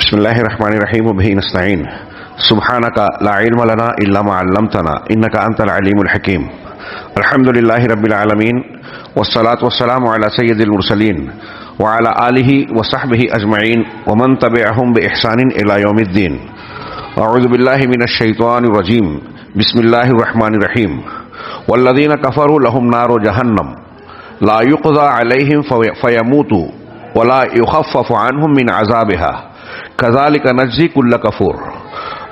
بسم اللہ الرحمن الرحیم وبہ نستعین سبحانک لا علم لنا الا ما علمتنا انک انت العلیم الحکیم الحمد للہ رب العالمین والصلاة والسلام علی سید المرسلین وعلی آلہ وصحبہ اجمعین ومن تبعہم بإحسان الی یوم الدین اعوذ باللہ من الشیطان الرجیم بسم اللہ الرحمن الرحیم والذین کفروا لهم نار جہنم لا یقضى علیہم فیموتوا ولا یخفف عنہم من عذابها كذلك نجزي كل كفور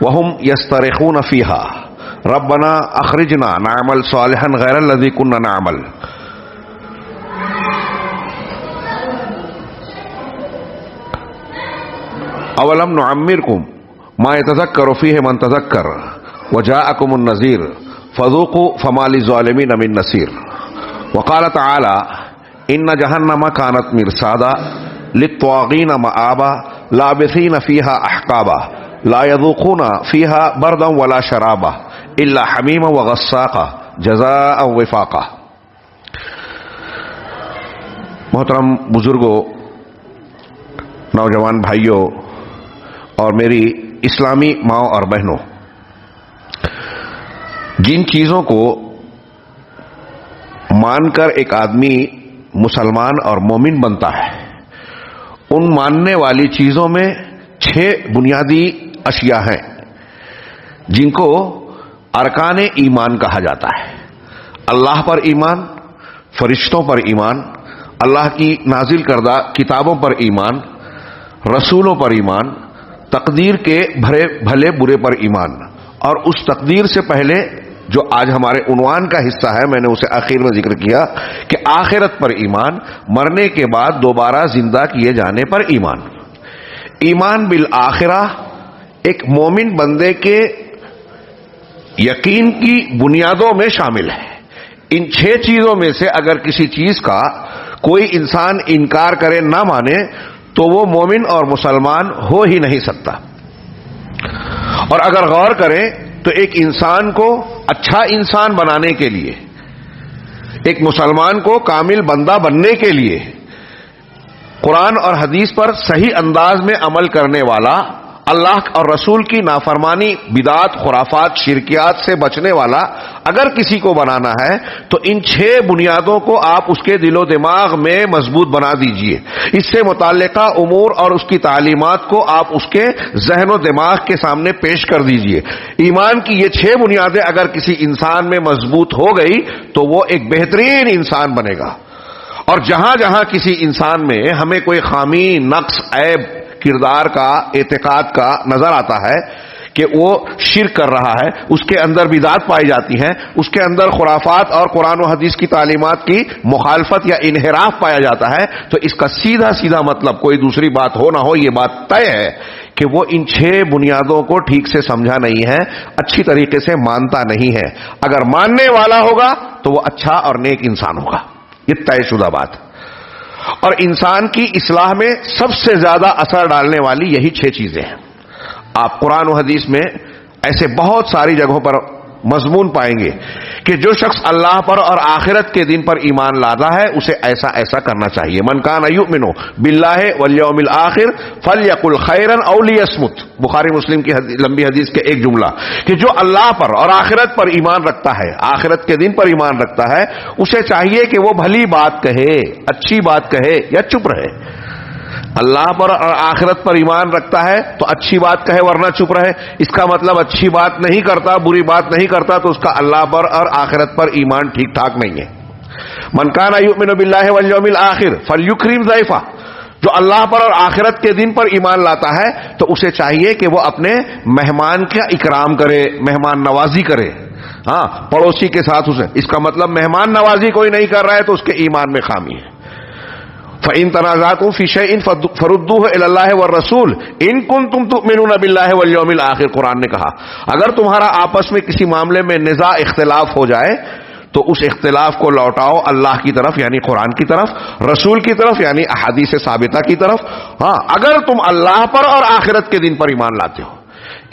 وهم يسترخون فيها ربنا اخرجنا نعمل صالحا غير الذي كنا نعمل اولم نعمركم ما يتذكر فيه من تذكر وجاءكم النذير فذوقوا فما للظالمين من نصير وقال تعالى ان جهنم كانت مرصادا للطاغين مآبا لابثین فیہا احقابا لا یذوقون فیہا بردا ولا شرابا الا حمیما وغساقا جزاء وفاقا۔ محترم بزرگوں، نوجوان بھائیوں اور میری اسلامی ماؤں اور بہنوں، جن چیزوں کو مان کر ایک آدمی مسلمان اور مومن بنتا ہے، ان ماننے والی چیزوں میں 6 بنیادی اشیاء ہیں جن کو ارکان ایمان کہا جاتا ہے۔ اللہ پر ایمان، فرشتوں پر ایمان، اللہ کی نازل کردہ کتابوں پر ایمان، رسولوں پر ایمان، تقدیر کے بھلے برے پر ایمان، اور اس تقدیر سے پہلے جو آج ہمارے عنوان کا حصہ ہے، میں نے اسے آخر میں ذکر کیا کہ آخرت پر ایمان، مرنے کے بعد دوبارہ زندہ کیے جانے پر ایمان۔ ایمان بالآخرہ ایک مومن بندے کے یقین کی بنیادوں میں شامل ہے۔ ان 6 چیزوں میں سے اگر کسی چیز کا کوئی انسان انکار کرے، نہ مانے، تو وہ مومن اور مسلمان ہو ہی نہیں سکتا۔ اور اگر غور کریں تو ایک انسان کو اچھا انسان بنانے کے لیے، ایک مسلمان کو کامل بندہ بننے کے لیے، قرآن اور حدیث پر صحیح انداز میں عمل کرنے والا، اللہ اور رسول کی نافرمانی، بدعات، خرافات، شرکیات سے بچنے والا اگر کسی کو بنانا ہے تو ان 6 بنیادوں کو آپ اس کے دل و دماغ میں مضبوط بنا دیجئے۔ اس سے متعلقہ امور اور اس کی تعلیمات کو آپ اس کے ذہن و دماغ کے سامنے پیش کر دیجئے۔ ایمان کی یہ 6 بنیادیں اگر کسی انسان میں مضبوط ہو گئی تو وہ ایک بہترین انسان بنے گا۔ اور جہاں جہاں کسی انسان میں ہمیں کوئی خامی، نقص، عیب کردار کا، اعتقاد کا نظر آتا ہے کہ وہ شرک کر رہا ہے، اس کے اندر بدعات پائی جاتی ہیں، اس کے اندر خرافات اور قرآن و حدیث کی تعلیمات کی مخالفت یا انحراف پایا جاتا ہے، تو اس کا سیدھا مطلب، کوئی دوسری بات ہو نہ ہو، یہ بات طے ہے کہ وہ ان 6 بنیادوں کو ٹھیک سے سمجھا نہیں ہے، اچھی طریقے سے مانتا نہیں ہے۔ اگر ماننے والا ہوگا تو وہ اچھا اور نیک انسان ہوگا، یہ طے شدہ بات۔ اور انسان کی اصلاح میں سب سے زیادہ اثر ڈالنے والی یہی 6 چیزیں ہیں۔ آپ قرآن و حدیث میں ایسے بہت ساری جگہوں پر مضمون پائیں گے کہ جو شخص اللہ پر اور آخرت کے دن پر ایمان لاتا ہے اسے ایسا ایسا کرنا چاہیے۔ من کان یؤمن باللہ والیوم الآخر فلیقل خیرا او لیصمت، بخاری مسلم کی لمبی حدیث کے ایک جملہ کہ جو اللہ پر اور آخرت پر ایمان رکھتا ہے، آخرت کے دن پر ایمان رکھتا ہے، اسے چاہیے کہ وہ بھلی بات کہے، اچھی بات کہے یا چپ رہے۔ اللہ پر اور آخرت پر ایمان رکھتا ہے تو اچھی بات کہے ورنہ چپ رہے۔ اس کا مطلب اچھی بات نہیں کرتا، بری بات نہیں کرتا تو اس کا اللہ پر اور آخرت پر ایمان ٹھیک ٹھاک نہیں ہے۔ من کان یؤمن باللہ والیوم الآخر فلیکرم ضیفہ، جو اللہ پر اور آخرت کے دن پر ایمان لاتا ہے تو اسے چاہیے کہ وہ اپنے مہمان کا اکرام کرے، مہمان نوازی کرے۔ ہاں، پڑوسی کے ساتھ اسے، اس کا مطلب مہمان نوازی کوئی نہیں کر رہا ہے تو اس کے ایمان میں خامی ہے۔ فَإِن تَنَازَعْتُمْ فِي شَيْءٍ فَرُدُّوهُ إِلَى اللَّهِ وَالرَّسُولِ إِن كُنتُمْ تُؤْمِنُونَ بِاللَّهِ وَالْيَوْمِ الْآخِرِ، قرآن نے کہا اگر تمہارا آپس میں کسی معاملے میں نزاع، اختلاف ہو جائے تو اس اختلاف کو لوٹاؤ اللہ کی طرف یعنی قرآن کی طرف، رسول کی طرف یعنی احادیث ثابتہ کی طرف۔ ہاں، اگر تم اللہ پر اور آخرت کے دن پر ایمان لاتے ہو،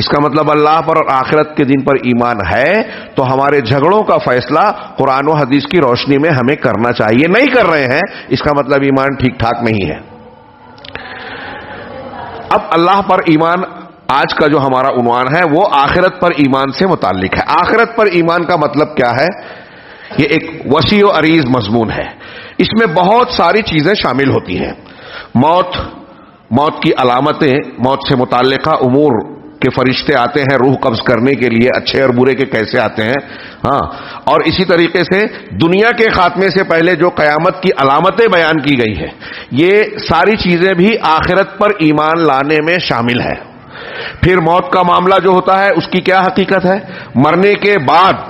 اس کا مطلب اللہ پر اور آخرت کے دن پر ایمان ہے تو ہمارے جھگڑوں کا فیصلہ قرآن و حدیث کی روشنی میں ہمیں کرنا چاہیے۔ نہیں کر رہے ہیں، اس کا مطلب ایمان ٹھیک ٹھاک نہیں ہے۔ اب اللہ پر ایمان، آج کا جو ہمارا عنوان ہے وہ آخرت پر ایمان سے متعلق ہے. آخرت پر ایمان کا مطلب کیا ہے؟ یہ ایک وسیع و عریض مضمون ہے. اس میں بہت ساری چیزیں شامل ہوتی ہیں. موت کی علامتیں، موت سے متعلقہ امور کے فرشتے آتے ہیں روح قبض کرنے کے لیے، اچھے اور برے کے کیسے آتے ہیں، ہاں. اور اسی طریقے سے دنیا کے خاتمے سے پہلے جو قیامت کی علامتیں بیان کی گئی ہیں، یہ ساری چیزیں بھی آخرت پر ایمان لانے میں شامل ہے. پھر موت کا معاملہ جو ہوتا ہے اس کی کیا حقیقت ہے، مرنے کے بعد،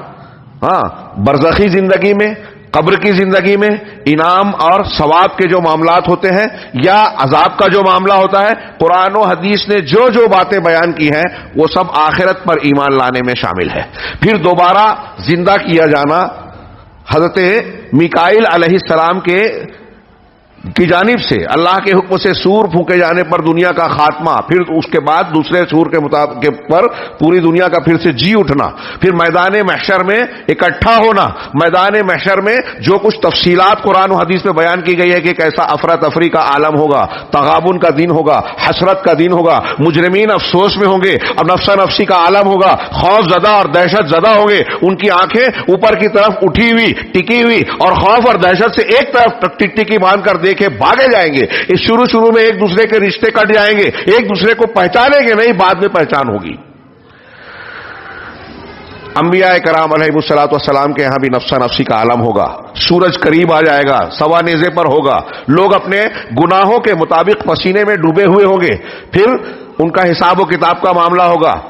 ہاں، برزخی زندگی میں، قبر کی زندگی میں انعام اور ثواب کے جو معاملات ہوتے ہیں یا عذاب کا جو معاملہ ہوتا ہے، قرآن و حدیث نے جو جو باتیں بیان کی ہیں وہ سب آخرت پر ایمان لانے میں شامل ہے. پھر دوبارہ زندہ کیا جانا، حضرت میکائیل علیہ السلام کی جانب سے اللہ کے حکم سے سور پھونکے جانے پر دنیا کا خاتمہ، پھر اس کے بعد دوسرے سور کے مطابق پر پوری دنیا کا پھر سے جی اٹھنا، پھر میدان محشر میں اکٹھا ہونا. میدان محشر میں جو کچھ تفصیلات قرآن و حدیث میں بیان کی گئی ہے کہ کیسا افراتفری کا عالم ہوگا، تغابن کا دن ہوگا، حسرت کا دن ہوگا، مجرمین افسوس میں ہوں گے، اب نفسا نفسی کا عالم ہوگا، خوف زدہ اور دہشت زدہ ہوں گے، ان کی آنکھیں اوپر کی طرف اٹھی ہوئی ٹکی ہوئی اور خوف اور دہشت سے ایک طرف ٹکی باندھ کر دیکھے بھاگے جائیں گے. اس شروع میں ایک دوسرے کے رشتے کٹ جائیں گے، ایک دوسرے کو پہچانیں گے نہیں، بعد میں پہچان ہوگی. انبیاء کرام علیہ الصلوۃ والسلام کے یہاں بھی نفسا نفسی کا عالم ہوگا. سورج قریب آ جائے گا، سوا نیزے پر ہوگا، لوگ اپنے گناہوں کے مطابق پسینے میں ڈوبے ہوئے ہوں گے. پھر ان کا حساب و کتاب کا معاملہ ہوگا،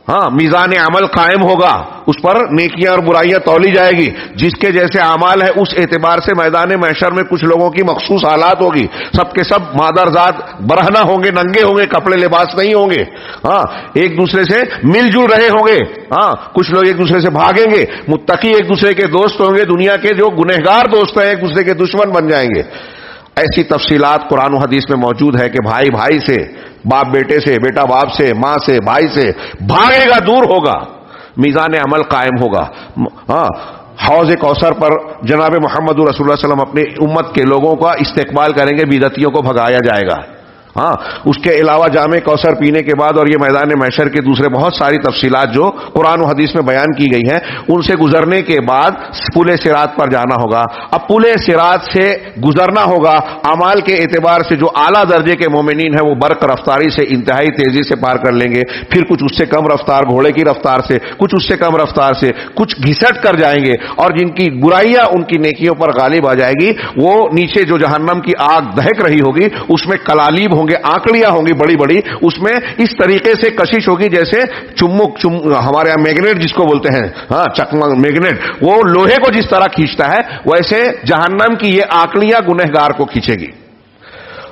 ہاں، میزان عمل قائم ہوگا، اس پر نیکیاں اور برائیاں تولی جائے گی. جس کے جیسے اعمال ہے اس اعتبار سے میدان محشر میں کچھ لوگوں کی مخصوص حالات ہوگی. سب کے سب مادرزاد برہنہ ہوں گے، ننگے ہوں گے، کپڑے لباس نہیں ہوں گے، ہاں، ایک دوسرے سے مل جل رہے ہوں گے. ہاں، کچھ لوگ ایک دوسرے سے بھاگیں گے، متقی ایک دوسرے کے دوست ہوں گے، دنیا کے جو گنہگار دوست ہیں ایک دوسرے کے دشمن بن جائیں گے. ایسی تفصیلات قرآن و حدیث میں موجود ہے کہ بھائی بھائی سے، باپ بیٹے سے، بیٹا باپ سے، ماں سے، بھائی سے بھاگے گا، دور ہوگا، میزان عمل قائم ہوگا. ہاں، حوض کوثر پر جناب محمد رسول اللہ صلی اللہ علیہ وسلم اپنی امت کے لوگوں کا استقبال کریں گے، بدعتیوں کو بھگایا جائے گا. ہاں، اس کے علاوہ جامع کوثر پینے کے بعد اور یہ میدان محشر کے دوسرے بہت ساری تفصیلات جو قرآن و حدیث میں بیان کی گئی ہیں، ان سے گزرنے کے بعد پل صراط پر جانا ہوگا. اب پل صراط سے گزرنا ہوگا. اعمال کے اعتبار سے جو اعلیٰ درجے کے مومنین ہیں وہ برق رفتاری سے انتہائی تیزی سے پار کر لیں گے، پھر کچھ اس سے کم رفتار گھوڑے کی رفتار سے، کچھ اس سے کم رفتار سے، کچھ گھسٹ کر جائیں گے، اور جن کی برائیاں ان کی نیکیوں پر غالب آ جائے گی وہ نیچے جو جہنم کی آگ دہک رہی ہوگی اس میں کلاليب ہوں گے، آنکڑیاں ہوں گی بڑی بڑی، اس میں اس طریقے سے کشش ہوگی جیسے ہمارے یہاں میگنیٹ جس کو بولتے ہیں، ہاں، چکمہ میگنیٹ، وہ لوہے کو جس طرح کھینچتا ہے ویسے جہنم کی یہ آنکڑیاں گنہگار کو کھینچے گی،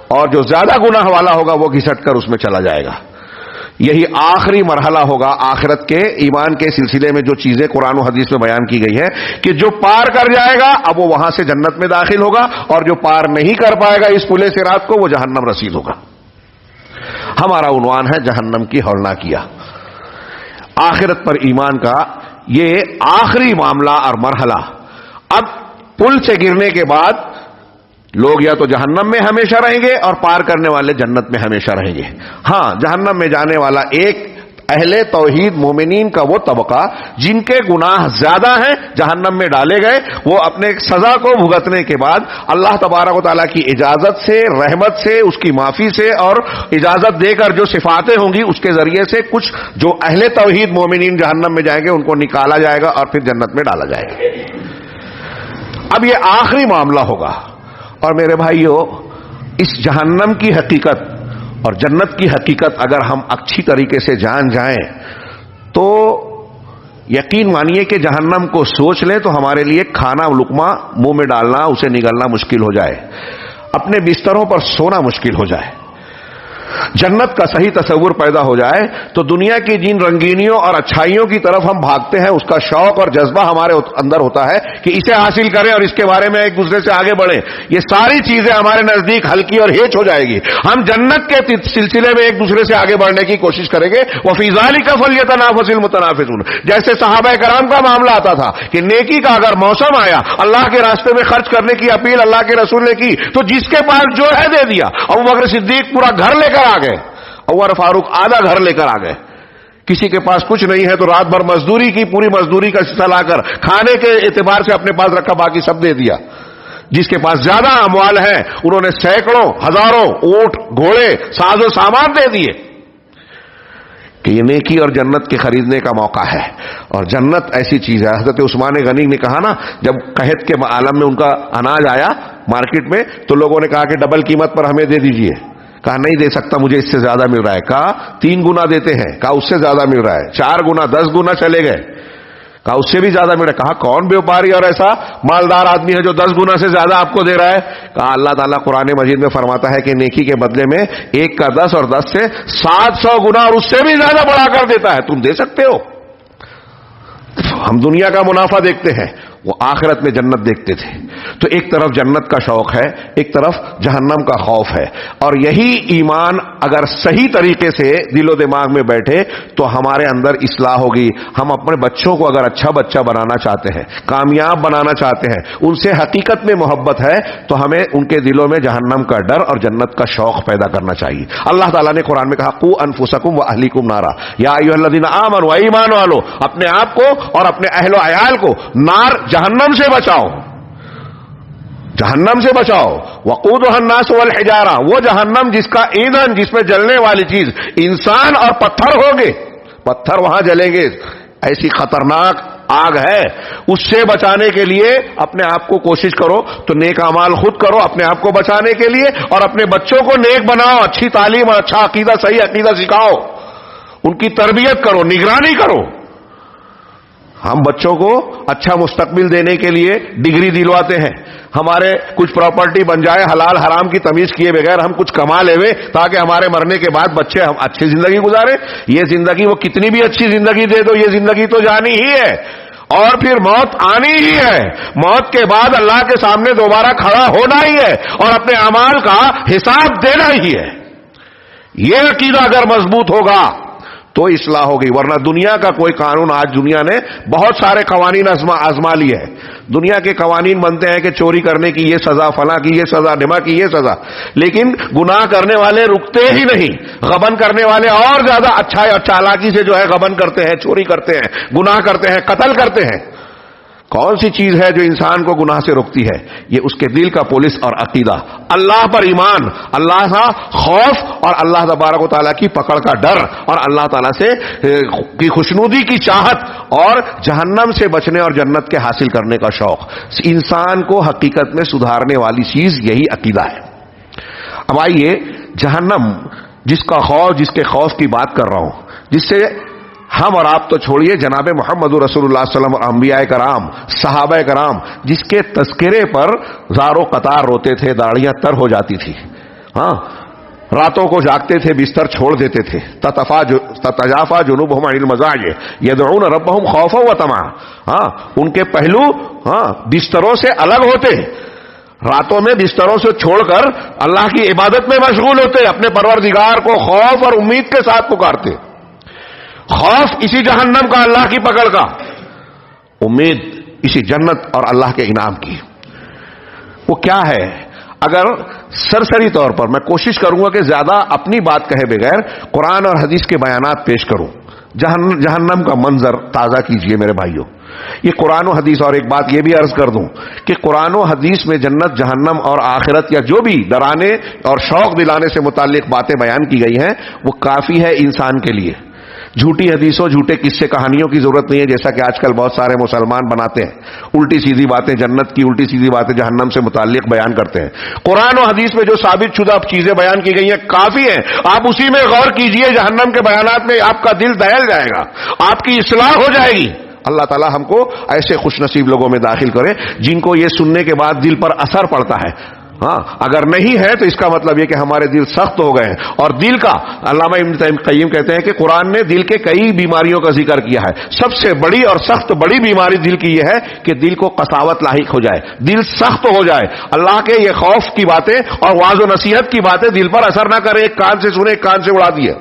اور جو زیادہ گناہ والا ہوگا وہ گھسٹ کر اس میں چلا جائے گا. یہی آخری مرحلہ ہوگا آخرت کے ایمان کے سلسلے میں. جو چیزیں قرآن و حدیث میں بیان کی گئی ہے کہ جو پار کر جائے گا اب وہ وہاں سے جنت میں داخل ہوگا، اور جو پار نہیں کر پائے گا اس پل صراط کو وہ جہنم رسید ہوگا. ہمارا عنوان ہے جہنم کی ہولناکیاں. آخرت پر ایمان کا یہ آخری معاملہ اور مرحلہ. اب پل سے گرنے کے بعد لوگ یا تو جہنم میں ہمیشہ رہیں گے اور پار کرنے والے جنت میں ہمیشہ رہیں گے. ہاں، جہنم میں جانے والا ایک اہل توحید مومنین کا وہ طبقہ جن کے گناہ زیادہ ہیں جہنم میں ڈالے گئے، وہ اپنے سزا کو بھگتنے کے بعد اللہ تبارک و تعالیٰ کی اجازت سے، رحمت سے، اس کی معافی سے اور اجازت دے کر جو صفاتیں ہوں گی اس کے ذریعے سے کچھ جو اہل توحید مومنین جہنم میں جائیں گے ان کو نکالا جائے گا اور پھر جنت میں ڈالا جائے گا. اب یہ آخری معاملہ ہوگا. اور میرے بھائیو، اس جہنم کی حقیقت اور جنت کی حقیقت اگر ہم اچھی طریقے سے جان جائیں تو یقین مانیے کہ جہنم کو سوچ لیں تو ہمارے لیے کھانا لقمہ منہ میں ڈالنا، اسے نگلنا مشکل ہو جائے، اپنے بستروں پر سونا مشکل ہو جائے. جنت کا صحیح تصور پیدا ہو جائے تو دنیا کی جن رنگینیوں اور اچھائیوں کی طرف ہم بھاگتے ہیں اس کا شوق اور جذبہ ہمارے اندر ہوتا ہے کہ اسے حاصل کریں اور اس کے بارے میں ایک دوسرے سے آگے بڑھیں. یہ ساری چیزیں ہمارے نزدیک ہلکی اور ہیچ ہو جائے گی. ہم جنت کے سلسلے میں ایک دوسرے سے آگے بڑھنے کی کوشش کریں گے. وَفِي ذَلِكَ فَلْيَتَنَافَسِ الْمُتَنَافِسُونَ. جیسے صحابہ کرام کا معاملہ آتا تھا کہ نیکی کا اگر موسم آیا، اللہ کے راستے میں خرچ کرنے کی اپیل اللہ کے رسول نے کی تو جس کے پاس جو ہے دے دیا. ابوبکر صدیق پورا گھر لے کر آ گئے عمر فاروق آدھا گھر لے کر آ گئے. کسی کے پاس کچھ نہیں ہے تو رات بھر مزدوری کی, پوری مزدوری کا حصہ لا کر کھانے کے اعتبار سے اپنے پاس رکھا, باقی سب دے دیا. جس کے پاس زیادہ اموال ہے انہوں نے سینکڑوں ہزاروں اونٹ گھوڑے ساز و سامان دے دیے. کہ یہ نیکی اور جنت کے خریدنے کا موقع ہے. اور جنت ایسی چیز ہے. حضرت عثمان غنی نے کہا نا, جب قحط کے عالم میں ان کا اناج آیا مارکیٹ میں تو لوگوں نے کہا کہ ڈبل قیمت پر ہمیں دے دیجئے. کہا نہیں دے سکتا, مجھے اس سے زیادہ مل رہا ہے. کہا 3 گنا دیتے ہیں. کہا اس سے زیادہ مل رہا ہے. 4 گنا 10 گنا چلے گئے. کہا اس سے بھی زیادہ مل رہا ہے. کہا کون بیوپاری اور ایسا مالدار آدمی ہے جو 10 گنا سے زیادہ آپ کو دے رہا ہے؟ کہا اللہ تعالیٰ قرآن مجید میں فرماتا ہے کہ نیکی کے بدلے میں 1 کا 10 اور 10 سے 700 گنا اور اس سے بھی زیادہ بڑھا کر دیتا ہے. تم دے سکتے ہو؟ ہم دنیا کا منافع دیکھتے ہیں, وہ آخرت میں جنت دیکھتے تھے. تو ایک طرف جنت کا شوق ہے, ایک طرف جہنم کا خوف ہے. اور یہی ایمان اگر صحیح طریقے سے دل و دماغ میں بیٹھے تو ہمارے اندر اصلاح ہوگی. ہم اپنے بچوں کو اگر اچھا بچہ بنانا چاہتے ہیں, کامیاب بنانا چاہتے ہیں, ان سے حقیقت میں محبت ہے, تو ہمیں ان کے دلوں میں جہنم کا ڈر اور جنت کا شوق پیدا کرنا چاہیے. اللہ تعالیٰ نے قرآن میں کہا قوا انفسکم واہلیکم نارا یا ایھا الذین آمنوا, ایمان والو اپنے آپ کو اور اپنے اہل و عیال کو نار جہنم سے بچاؤ, جہنم سے بچاؤ. وقودها الناس والحجارہ, وہ جہنم جس کا ایندھن, جس میں جلنے والی چیز انسان اور پتھر ہوں گے. پتھر وہاں جلیں گے, ایسی خطرناک آگ ہے. اس سے بچانے کے لیے اپنے آپ کو کوشش کرو تو نیک اعمال خود کرو اپنے آپ کو بچانے کے لیے, اور اپنے بچوں کو نیک بناؤ, اچھی تعلیم اور اچھا عقیدہ, صحیح عقیدہ سکھاؤ, ان کی تربیت کرو, نگرانی کرو. ہم بچوں کو اچھا مستقبل دینے کے لیے ڈگری دلواتے ہیں, ہمارے کچھ پراپرٹی بن جائے, حلال حرام کی تمیز کیے بغیر ہم کچھ کما لے تاکہ ہمارے مرنے کے بعد بچے ہم اچھی زندگی گزارے. یہ زندگی وہ کتنی بھی اچھی زندگی دے دو, یہ زندگی تو جانی ہی ہے اور پھر موت آنی ہی ہے. موت کے بعد اللہ کے سامنے دوبارہ کھڑا ہونا ہی ہے اور اپنے اعمال کا حساب دینا ہی ہے. یہ عقیدہ اگر مضبوط ہوگا تو اصلاح ہوگی. ورنہ دنیا کا کوئی قانون, آج دنیا نے بہت سارے قوانین آزما لیے ہیں. دنیا کے قوانین بنتے ہیں کہ چوری کرنے کی یہ سزا, فلاں کی یہ سزا, نما کی یہ سزا, لیکن گناہ کرنے والے رکتے ہی نہیں. غبن کرنے والے اور زیادہ اچھا اور چالاکی سے جو ہے غبن کرتے ہیں, چوری کرتے ہیں, گناہ کرتے ہیں, قتل کرتے ہیں. کون سی چیز ہے جو انسان کو گناہ سے روکتی ہے؟ یہ اس کے دل کا پولیس اور عقیدہ, اللہ پر ایمان, اللہ کا خوف اور اللہ تبارک و تعالیٰ کی پکڑ کا ڈر اور اللہ تعالیٰ سے کی خوشنودی کی چاہت اور جہنم سے بچنے اور جنت کے حاصل کرنے کا شوق. انسان کو حقیقت میں سدھارنے والی چیز یہی عقیدہ ہے. اب آئیے, جہنم جس کا خوف, جس کے خوف کی بات کر رہا ہوں, جس سے ہم اور آپ تو چھوڑیے, جناب محمد رسول اللہ صلی اللہ علیہ وسلم اور انبیاء کرام, صحابہ کرام, جس کے تذکرے پر زاروں قطار روتے تھے, داڑیاں تر ہو جاتی تھی, ہاں, راتوں کو جاگتے تھے, بستر چھوڑ دیتے تھے. تتجافا جنوبہم عن المضاجع یدعون ربہم خوفا وطمعا, ہاں, ان کے پہلو ہاں بستروں سے الگ ہوتے, راتوں میں بستروں سے چھوڑ کر اللہ کی عبادت میں مشغول ہوتے, اپنے پروردگار کو خوف اور امید کے ساتھ پکارتے. خوف اسی جہنم کا, اللہ کی پکڑ کا, امید اسی جنت اور اللہ کے انعام کی. وہ کیا ہے؟ اگر سرسری طور پر میں کوشش کروں گا کہ زیادہ اپنی بات کہے بغیر قرآن اور حدیث کے بیانات پیش کروں. جہنم کا منظر تازہ کیجئے میرے بھائیوں. یہ قرآن و حدیث, اور ایک بات یہ بھی عرض کر دوں کہ قرآن و حدیث میں جنت, جہنم اور آخرت یا جو بھی ڈرانے اور شوق دلانے سے متعلق باتیں بیان کی گئی ہیں وہ کافی ہے انسان کے لیے. جھوٹی حدیثوں, جھوٹے قصے کہانیوں کی ضرورت نہیں ہے, جیسا کہ آج کل بہت سارے مسلمان بناتے ہیں. الٹی سیدھی باتیں جنت کی, الٹی سیدھی باتیں جہنم سے متعلق بیان کرتے ہیں. قرآن و حدیث میں جو ثابت شدہ چیزیں بیان کی گئی ہیں کافی ہیں, آپ اسی میں غور کیجئے. جہنم کے بیانات میں آپ کا دل دہل جائے گا, آپ کی اصلاح ہو جائے گی. اللہ تعالی ہم کو ایسے خوش نصیب لوگوں میں داخل کرے جن کو یہ سننے کے بعد دل پر اثر پڑتا ہے. ہاں, اگر نہیں ہے تو اس کا مطلب یہ کہ ہمارے دل سخت ہو گئے ہیں. اور دل کا, علامہ ابن قیم کہتے ہیں کہ قرآن نے دل کے کئی بیماریوں کا ذکر کیا ہے. سب سے بڑی اور سخت بڑی بیماری دل کی یہ ہے کہ دل کو قساوت لاحق ہو جائے, دل سخت ہو جائے. اللہ کے یہ خوف کی باتیں اور واعظ و نصیحت کی باتیں دل پر اثر نہ کرے, ایک کان سے سنے ایک کان سے اڑا دیے.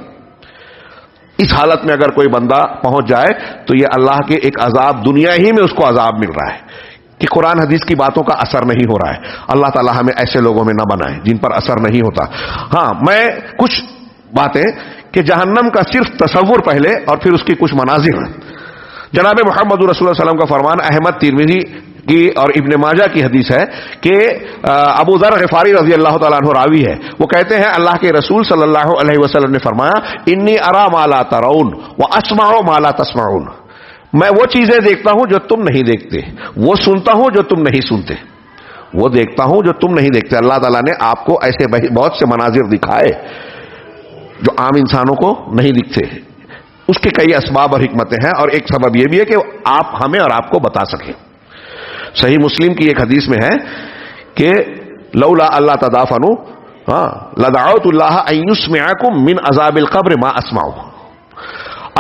اس حالت میں اگر کوئی بندہ پہنچ جائے تو یہ اللہ کے ایک عذاب, دنیا ہی میں اس کو عذاب مل رہا ہے کہ قرآن حدیث کی باتوں کا اثر نہیں ہو رہا ہے. اللہ تعالی ہمیں ایسے لوگوں میں نہ بنائے جن پر اثر نہیں ہوتا. ہاں, میں کچھ باتیں کہ جہنم کا صرف تصور پہلے اور پھر اس کی کچھ مناظر ہیں. جناب محمد رسول اللہ صلی اللہ علیہ وسلم کا فرمان احمد ترمذی کی اور ابن ماجہ کی حدیث ہے کہ ابو ذر غفاری رضی اللہ تعالیٰ عنہ راوی ہے, وہ کہتے ہیں اللہ کے رسول صلی اللہ علیہ وسلم نے فرمایا انی ارا ما لا ترون واسمع ما لا تسمعون, میں وہ چیزیں دیکھتا ہوں جو تم نہیں دیکھتے, وہ سنتا ہوں جو تم نہیں سنتے, وہ دیکھتا ہوں جو تم نہیں دیکھتے. اللہ تعالیٰ نے آپ کو ایسے بہت سے مناظر دکھائے جو عام انسانوں کو نہیں دکھتے. اس کے کئی اسباب اور حکمتیں ہیں, اور ایک سبب یہ بھی ہے کہ آپ ہمیں اور آپ کو بتا سکیں. صحیح مسلم کی ایک حدیث میں ہے کہ لولا اللہ تدافنوا لدعوت اللہ ان یسمعکم من عذاب القبر ما اسمع.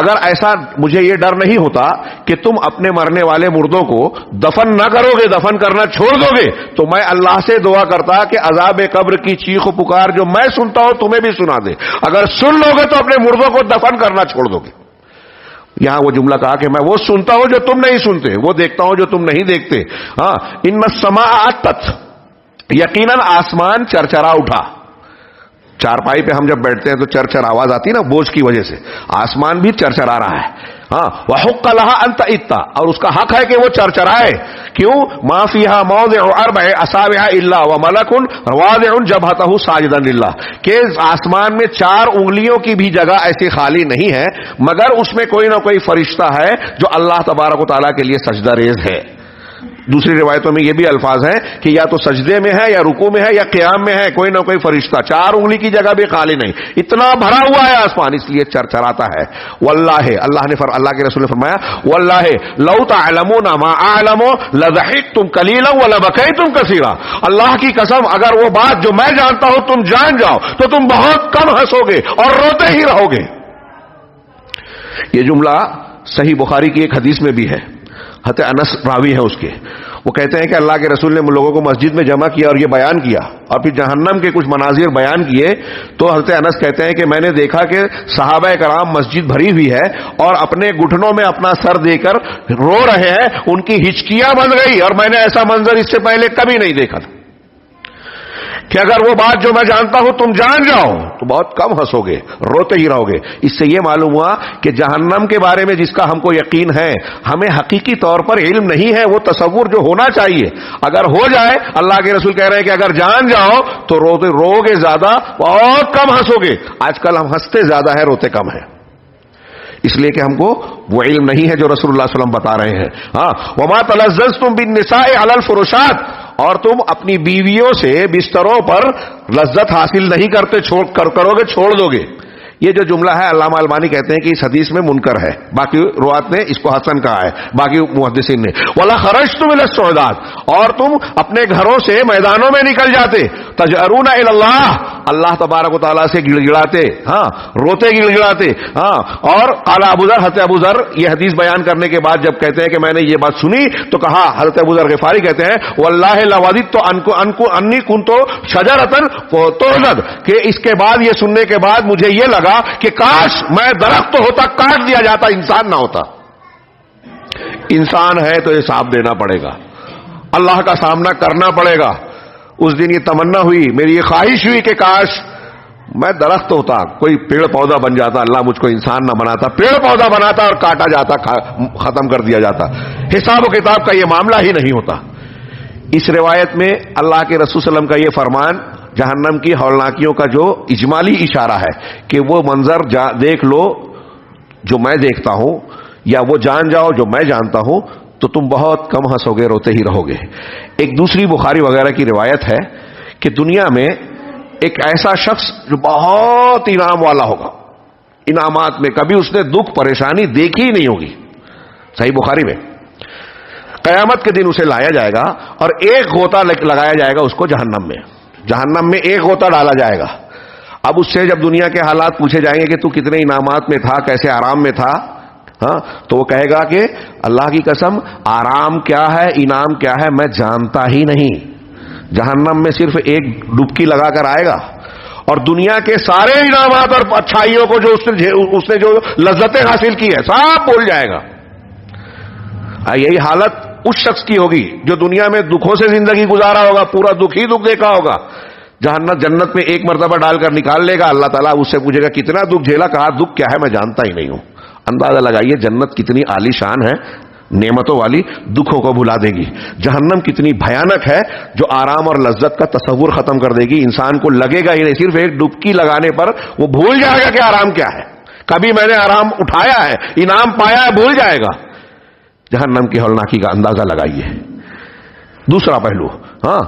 اگر ایسا مجھے یہ ڈر نہیں ہوتا کہ تم اپنے مرنے والے مردوں کو دفن نہ کرو گے, دفن کرنا چھوڑ دو گے, تو میں اللہ سے دعا کرتا کہ عذاب قبر کی چیخ و پکار جو میں سنتا ہوں تمہیں بھی سنا دے. اگر سن لو گے تو اپنے مردوں کو دفن کرنا چھوڑ دو گے. یہاں وہ جملہ کہا کہ میں وہ سنتا ہوں جو تم نہیں سنتے, وہ دیکھتا ہوں جو تم نہیں دیکھتے. ہاں, ان السماء اتت, یقیناً آسمان چرچرا اٹھا. چارپائی پہ ہم جب بیٹھتے ہیں تو چرچر آواز آتی ہے نا بوجھ کی وجہ سے, آسمان بھی چرچرا رہا ہے. ہاں, وحق لها ان تئتا, اور اس کا حق ہے کہ وہ چرچرائے. کیوں؟ ما فيها موضع اربع اصابع الا وملك واضع جبهته ساجدا لله, کہ آسمان میں 4 انگلیوں کی بھی جگہ ایسی خالی نہیں ہے مگر اس میں کوئی نہ کوئی فرشتہ ہے جو اللہ تبارک و تعالیٰ کے لیے سجدہ ریز ہے. دوسری روایتوں میں یہ بھی الفاظ ہیں کہ یا تو سجدے میں ہے یا رکوع میں ہے یا قیام میں ہے, کوئی نہ کوئی فرشتہ. 4 انگلی کی جگہ بھی خالی نہیں, اتنا بھرا ہوا ہے آسمان, اس لیے چرچراتا ہے. واللہ, اللہ کے رسول نے فرمایا واللہ لو تعلمون ما اعلم لضحكتم قليلا ولبكيتم كثيرا. اللہ کی قسم اگر وہ بات جو میں جانتا ہوں تم جان جاؤ تو تم بہت کم ہنسو گے اور روتے ہی رہو گے. یہ جملہ صحیح بخاری کی ایک حدیث میں بھی ہے. حضرت انس راوی ہیں اس کے, وہ کہتے ہیں کہ اللہ کے رسول نے لوگوں کو مسجد میں جمع کیا اور یہ بیان کیا اور پھر جہنم کے کچھ مناظر بیان کیے. تو حضرت انس کہتے ہیں کہ میں نے دیکھا کہ صحابہ کرام مسجد بھری ہوئی ہے اور اپنے گھٹنوں میں اپنا سر دے کر رو رہے ہیں, ان کی ہچکیاں بن گئی, اور میں نے ایسا منظر اس سے پہلے کبھی نہیں دیکھا تھا کہ اگر وہ بات جو میں جانتا ہوں تم جان جاؤ تو بہت کم ہنسو گے, روتے ہی رہو گے. اس سے یہ معلوم ہوا کہ جہنم کے بارے میں جس کا ہم کو یقین ہے, ہمیں حقیقی طور پر علم نہیں ہے, وہ تصور جو ہونا چاہیے اگر ہو جائے. اللہ کے رسول کہہ رہے ہیں کہ اگر جان جاؤ تو رو گے زیادہ, بہت کم ہنسو گے. آج کل ہم ہنستے زیادہ ہیں, روتے کم ہیں, اس لیے کہ ہم کو وہ علم نہیں ہے جو رسول اللہ صلی اللہ علیہ وسلم بتا رہے ہیں. ہاں, وما تلذذتم بالنساء علی الفرشات, اور تم اپنی بیویوں سے بستروں پر لذت حاصل نہیں کرتے, کرو گے, چھوڑ دو گے. یہ جو جملہ ہے علامہ البانی کہتے ہیں کہ اس حدیث میں منکر ہے, باقی روات نے اس کو حسن کہا ہے, باقی محدثین نے. ولا خرجتم الى الصعودات, اور تم اپنے گھروں سے میدانوں میں نکل جاتے, تجأرون الى اللہ, اللہ تبارک و تعالیٰ سے گڑ گڑاتے, ہاں, روتے گڑ گڑاتے. ہاں, اور قال ابو ذر, حضرت ابو ذر یہ حدیث بیان کرنے کے بعد جب کہتے ہیں کہ میں نے یہ بات سنی تو کہا, حضرت ابو ذر غفاری کہتے ہیں واللہ لوددت انی کنت شجرۃ تؤذد, کہ اس کے بعد یہ سننے کے بعد مجھے یہ لگا کہ کاش میں درخت ہوتا, کاٹ دیا جاتا, انسان نہ ہوتا. انسان ہے تو حساب دینا پڑے گا, اللہ کا سامنا کرنا پڑے گا. اس دن یہ تمنا ہوئی, میری یہ خواہش ہوئی کہ کاش میں درخت ہوتا, کوئی پیڑ پودا بن جاتا, اللہ مجھ کو انسان نہ بناتا, پیڑ پودا بناتا اور کاٹا جاتا, ختم کر دیا جاتا. حساب و کتاب کا یہ معاملہ ہی نہیں ہوتا. اس روایت میں اللہ کے رسول صلی اللہ علیہ وسلم کا یہ فرمان جہنم کی ہولناکیوں کا جو اجمالی اشارہ ہے کہ وہ منظر دیکھ لو جو میں دیکھتا ہوں, یا وہ جان جاؤ جو میں جانتا ہوں, تو تم بہت کم ہنسو گے, روتے ہی رہو گے. ایک دوسری بخاری وغیرہ کی روایت ہے کہ دنیا میں ایک ایسا شخص جو بہت انعام والا ہوگا, انعامات میں کبھی اس نے دکھ پریشانی دیکھی ہی نہیں ہوگی. صحیح بخاری میں, قیامت کے دن اسے لایا جائے گا اور ایک غوطہ لگایا جائے گا اس کو جہنم میں ایک غوطہ ڈالا جائے گا. اب اس سے جب دنیا کے حالات پوچھے جائیں گے کہ تو کتنے انعامات میں تھا, کیسے آرام میں تھا, ہاں, تو وہ کہے گا کہ اللہ کی قسم آرام کیا ہے, انعام کیا ہے, میں جانتا ہی نہیں. جہنم میں صرف ایک ڈبکی لگا کر آئے گا اور دنیا کے سارے انعامات اور اچھائیوں کو جو اس نے جو لذتیں حاصل کی ہے سب بھول جائے گا. یہی حالت اس شخص کی ہوگی جو دنیا میں دکھوں سے زندگی گزارا ہوگا, پورا دکھ ہی دکھ دیکھا ہوگا. جنت میں ایک مرتبہ ڈال کر نکال لے گا, اللہ تعالیٰ اس سے پوچھے گا کتنا دکھ جھیلا, کہا دکھ کیا ہے میں جانتا ہی نہیں ہوں. اندازہ لگائیے جنت کتنی عالی شان ہے, نعمتوں والی, دکھوں کو بھلا دے گی. جہنم کتنی بھیانک ہے جو آرام اور لذت کا تصور ختم کر دے گی. انسان کو لگے گا ہی نہیں, صرف ایک ڈبکی لگانے پر وہ بھول جائے گا کہ آرام کیا ہے, کبھی میں نے آرام اٹھایا ہے, انعام پایا ہے, بھول جائے گا. جہنم کی ہولناکی کا اندازہ لگائیے. دوسرا پہلو, ہاں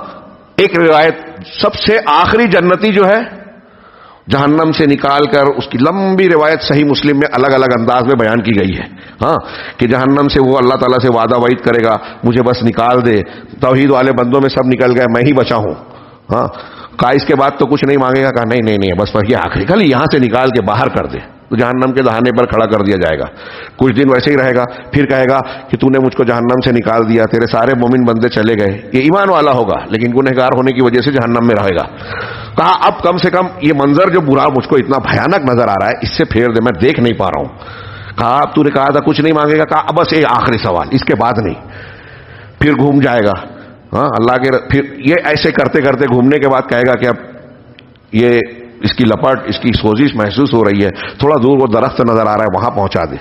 ایک روایت سب سے آخری جنتی جو ہے جہنم سے نکال کر, اس کی لمبی روایت صحیح مسلم میں الگ الگ انداز میں بیان کی گئی ہے, ہاں کہ جہنم سے وہ اللہ تعالیٰ سے وعدہ وعید کرے گا مجھے بس نکال دے, توحید والے بندوں میں سب نکل گئے, میں ہی بچا ہوں. ہاں کہا اس کے بعد تو کچھ نہیں مانگے گا, کہا نہیں بس یہ آخری, خالی یہاں سے نکال کے باہر کر دے, تو جہنم کے دہانے پر کھڑا کر دیا جائے گا. کچھ دن ویسے ہی رہے گا, پھر کہے گا کہ تو نے مجھ کو جہنم سے نکال دیا, تیرے سارے مومن بندے چلے گئے. یہ ایمان والا ہوگا لیکن گنہگار ہونے کی وجہ سے جہنم میں رہے گا. کہا اب کم سے کم یہ منظر جو برا مجھ کو اتنا بھیانک نظر آ رہا ہے اس سے پھیر دے, میں دیکھ نہیں پا رہا ہوں. کہا اب تو نے کہا تھا کچھ نہیں مانگے گا, کہا اب بس یہ آخری سوال, اس کے بعد نہیں. پھر گھوم جائے گا, ہاں اللہ کے, پھر یہ ایسے کرتے کرتے گھومنے کے بعد کہے گا کہ اب یہ اس کی لپٹ, اس کی سوزش محسوس ہو رہی ہے, تھوڑا دور وہ درخت نظر آ رہا ہے وہاں پہنچا دے.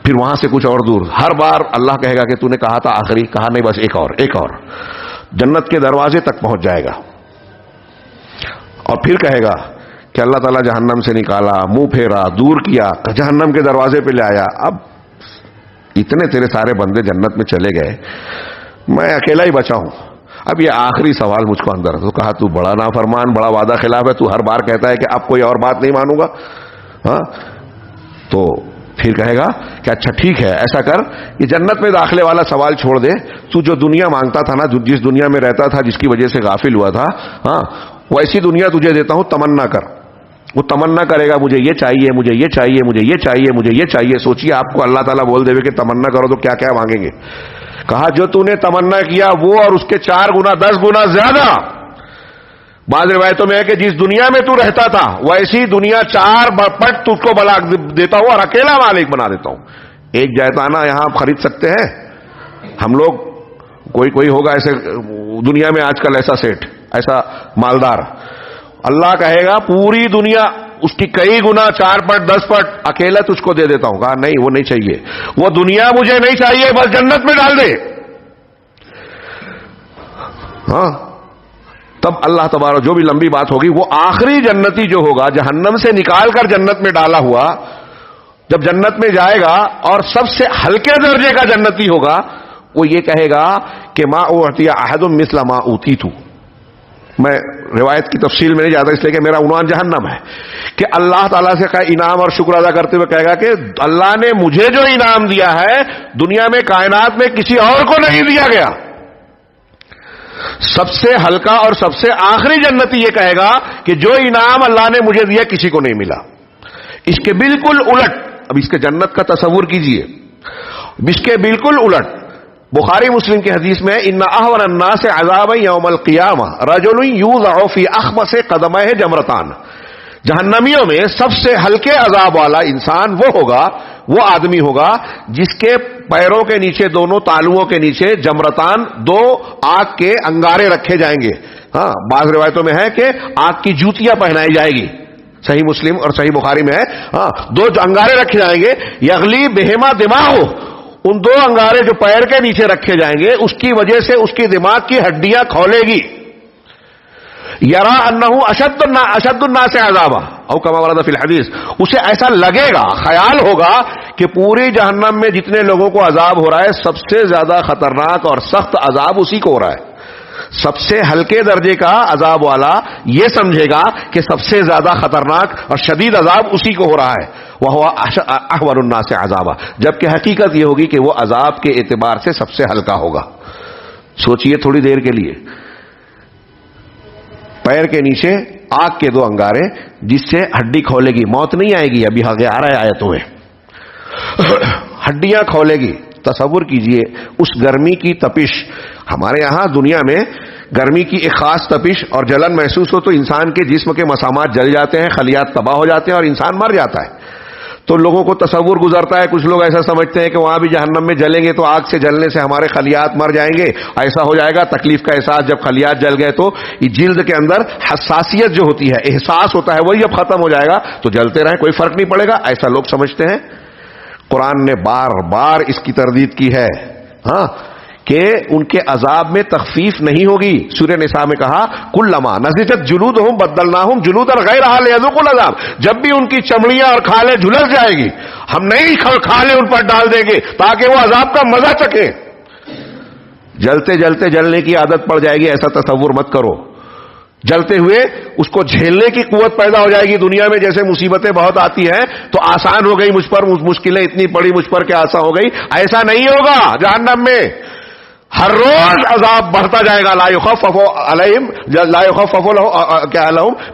پھر وہاں سے کچھ اور دور, ہر بار اللہ کہے گا کہ تو نے کہا تھا آخری, کہا نہیں بس ایک اور. جنت کے دروازے تک پہنچ جائے گا اور پھر کہے گا کہ اللہ تعالیٰ جہنم سے نکالا, منہ پھیرا, دور کیا, جہنم کے دروازے پہ لے آیا. اب اتنے تیرے سارے بندے جنت میں چلے گئے, میں اکیلا ہی بچا ہوں, اب یہ آخری سوال مجھ کو اندر. تو کہا تو بڑا نافرمان, بڑا وعدہ خلاف ہے, تو ہر بار کہتا ہے کہ اب کوئی اور بات نہیں مانوں گا. ہاں تو پھر کہے گا کہ اچھا ٹھیک ہے ایسا کر, یہ جنت میں داخلے والا سوال چھوڑ دے, تو جو دنیا مانگتا تھا نا, جس دنیا میں رہتا تھا, جس کی وجہ سے غافل ہوا تھا, ہاں ویسی دنیا تجھے دیتا ہوں, تمنا کر. وہ تمنا کرے گا مجھے یہ چاہیے, مجھے یہ چاہیے, مجھے یہ چاہیے, مجھے یہ چاہیے. سوچیے آپ کو اللہ تعالیٰ بول دے کہ تمنا کرو تو کیا کیا مانگیں گے. کہا جو تو نے تمنا کیا وہ اور اس کے 4 گنا 10 گنا زیادہ. بعض روایتوں میں ہے کہ جس دنیا میں تو رہتا تھا ویسی دنیا 4 پٹ تجھ کو بلا دیتا ہوں اور اکیلا مالک بنا دیتا ہوں. ایک جائتانا یہاں آپ خرید سکتے ہیں ہم لوگ, کوئی ہوگا ایسے دنیا میں آج کل ایسا سیٹ, ایسا مالدار. اللہ کہے گا پوری دنیا اس کی کئی گنا 4 پٹ 10 پٹ اکیلا تجھ کو دے دیتا ہوں. کہا نہیں وہ نہیں چاہیے, وہ دنیا مجھے نہیں چاہیے, بس جنت میں ڈال دے. ہاں تب اللہ تبارک, جو بھی لمبی بات ہوگی, وہ آخری جنتی جو ہوگا جہنم سے نکال کر جنت میں ڈالا ہوا, جب جنت میں جائے گا اور سب سے ہلکے درجے کا جنتی ہوگا, وہ یہ کہے گا کہ ما اعطی احد مثل ما اوتیت. میں روایت کی تفصیل میں نہیں جاتا اس لیے کہ میرا عنوان جہنم ہے, کہ اللہ تعالیٰ سے انعام اور شکر ادا کرتے ہوئے کہے گا کہ اللہ نے مجھے جو انعام دیا ہے دنیا میں کائنات میں کسی اور کو نہیں دیا گیا. سب سے ہلکا اور سب سے آخری جنتی یہ کہے گا کہ جو انعام اللہ نے مجھے دیا کسی کو نہیں ملا. اس کے بالکل الٹ, اب اس کے جنت کا تصور کیجئے, اس کے بالکل الٹ بخاری مسلم کی حدیث میں ان احون الناس عذابا یوم القیامہ رجل یوضع فی اخمص قدمہ جمرتان. جہنمیوں میں سب سے ہلکے عذاب والا انسان وہ ہوگا, وہ آدمی ہوگا جس کے پیروں کے نیچے, دونوں تالوؤں کے نیچے جمرتان, 2 آگ کے انگارے رکھے جائیں گے. ہاں بعض روایتوں میں ہے کہ آگ کی جوتیاں پہنائی جائے گی, صحیح مسلم اور صحیح بخاری میں ہے. ہاں 2 انگارے رکھے جائیں گے, یغلی بہما دماغ, ان 2 انگارے جو پیر کے نیچے رکھے جائیں گے اس کی وجہ سے اس کی دماغ کی ہڈیاں کھولے گی. یرا انہ اشد الناس عذابا او کما ورد فی الحدیث, اسے ایسا لگے گا, خیال ہوگا کہ پوری جہنم میں جتنے لوگوں کو عذاب ہو رہا ہے سب سے زیادہ خطرناک اور سخت عذاب اسی کو ہو رہا ہے. سب سے ہلکے درجے کا عذاب والا یہ سمجھے گا کہ سب سے زیادہ خطرناک اور شدید عذاب اسی کو ہو رہا ہے, وہ احور الناس عذابا, جبکہ حقیقت یہ ہوگی کہ وہ عذاب کے اعتبار سے سب سے ہلکا ہوگا. سوچئے تھوڑی دیر کے لیے, پیر کے نیچے آگ کے 2 انگارے جس سے ہڈی کھولے گی, موت نہیں آئے گی, ابھی آگے آ رہا ہے آیتوں میں, ہڈیاں کھولے گی. تصور کیجئے اس گرمی کی تپش. ہمارے یہاں دنیا میں گرمی کی ایک خاص تپش اور جلن محسوس ہو تو انسان کے جسم کے مسامات جل جاتے ہیں, خلیات تباہ ہو جاتے ہیں اور انسان مر جاتا ہے. تو لوگوں کو تصور گزرتا ہے، کچھ لوگ ایسا سمجھتے ہیں کہ وہاں بھی جہنم میں جلیں گے تو آگ سے جلنے سے ہمارے خلیات مر جائیں گے، ایسا ہو جائے گا تکلیف کا احساس، جب خلیات جل گئے تو یہ جلد کے اندر حساسیت جو ہوتی ہے، احساس ہوتا ہے، وہی اب ختم ہو جائے گا تو جلتے رہیں، کوئی فرق نہیں پڑے گا، ایسا لوگ سمجھتے ہیں۔ قرآن نے بار بار اس کی تردید کی ہے ہاں کہ ان کے عذاب میں تخفیف نہیں ہوگی۔ سورہ نساء میں کہا کلما نضجت جلودہم بدلناہم جلودا غیرہا لیذوقوا العذاب، جب بھی ان کی چمڑیاں اور کھالیں جھلس جائے گی ہم نئی کھالیں ان پر ڈال دیں گے تاکہ وہ عذاب کا مزہ چکیں۔ جلتے جلتے جلنے کی عادت پڑ جائے گی، ایسا تصور مت کرو۔ جلتے ہوئے اس کو جھیلنے کی قوت پیدا ہو جائے گی۔ دنیا میں جیسے مصیبتیں بہت آتی ہیں تو آسان ہو گئی مجھ پر، مشکلیں اتنی پڑی مجھ پر کہ آسان ہو گئی، ایسا نہیں ہوگا۔ جہنم میں ہر روز عذاب بڑھتا جائے گا، لا یخفف علیہم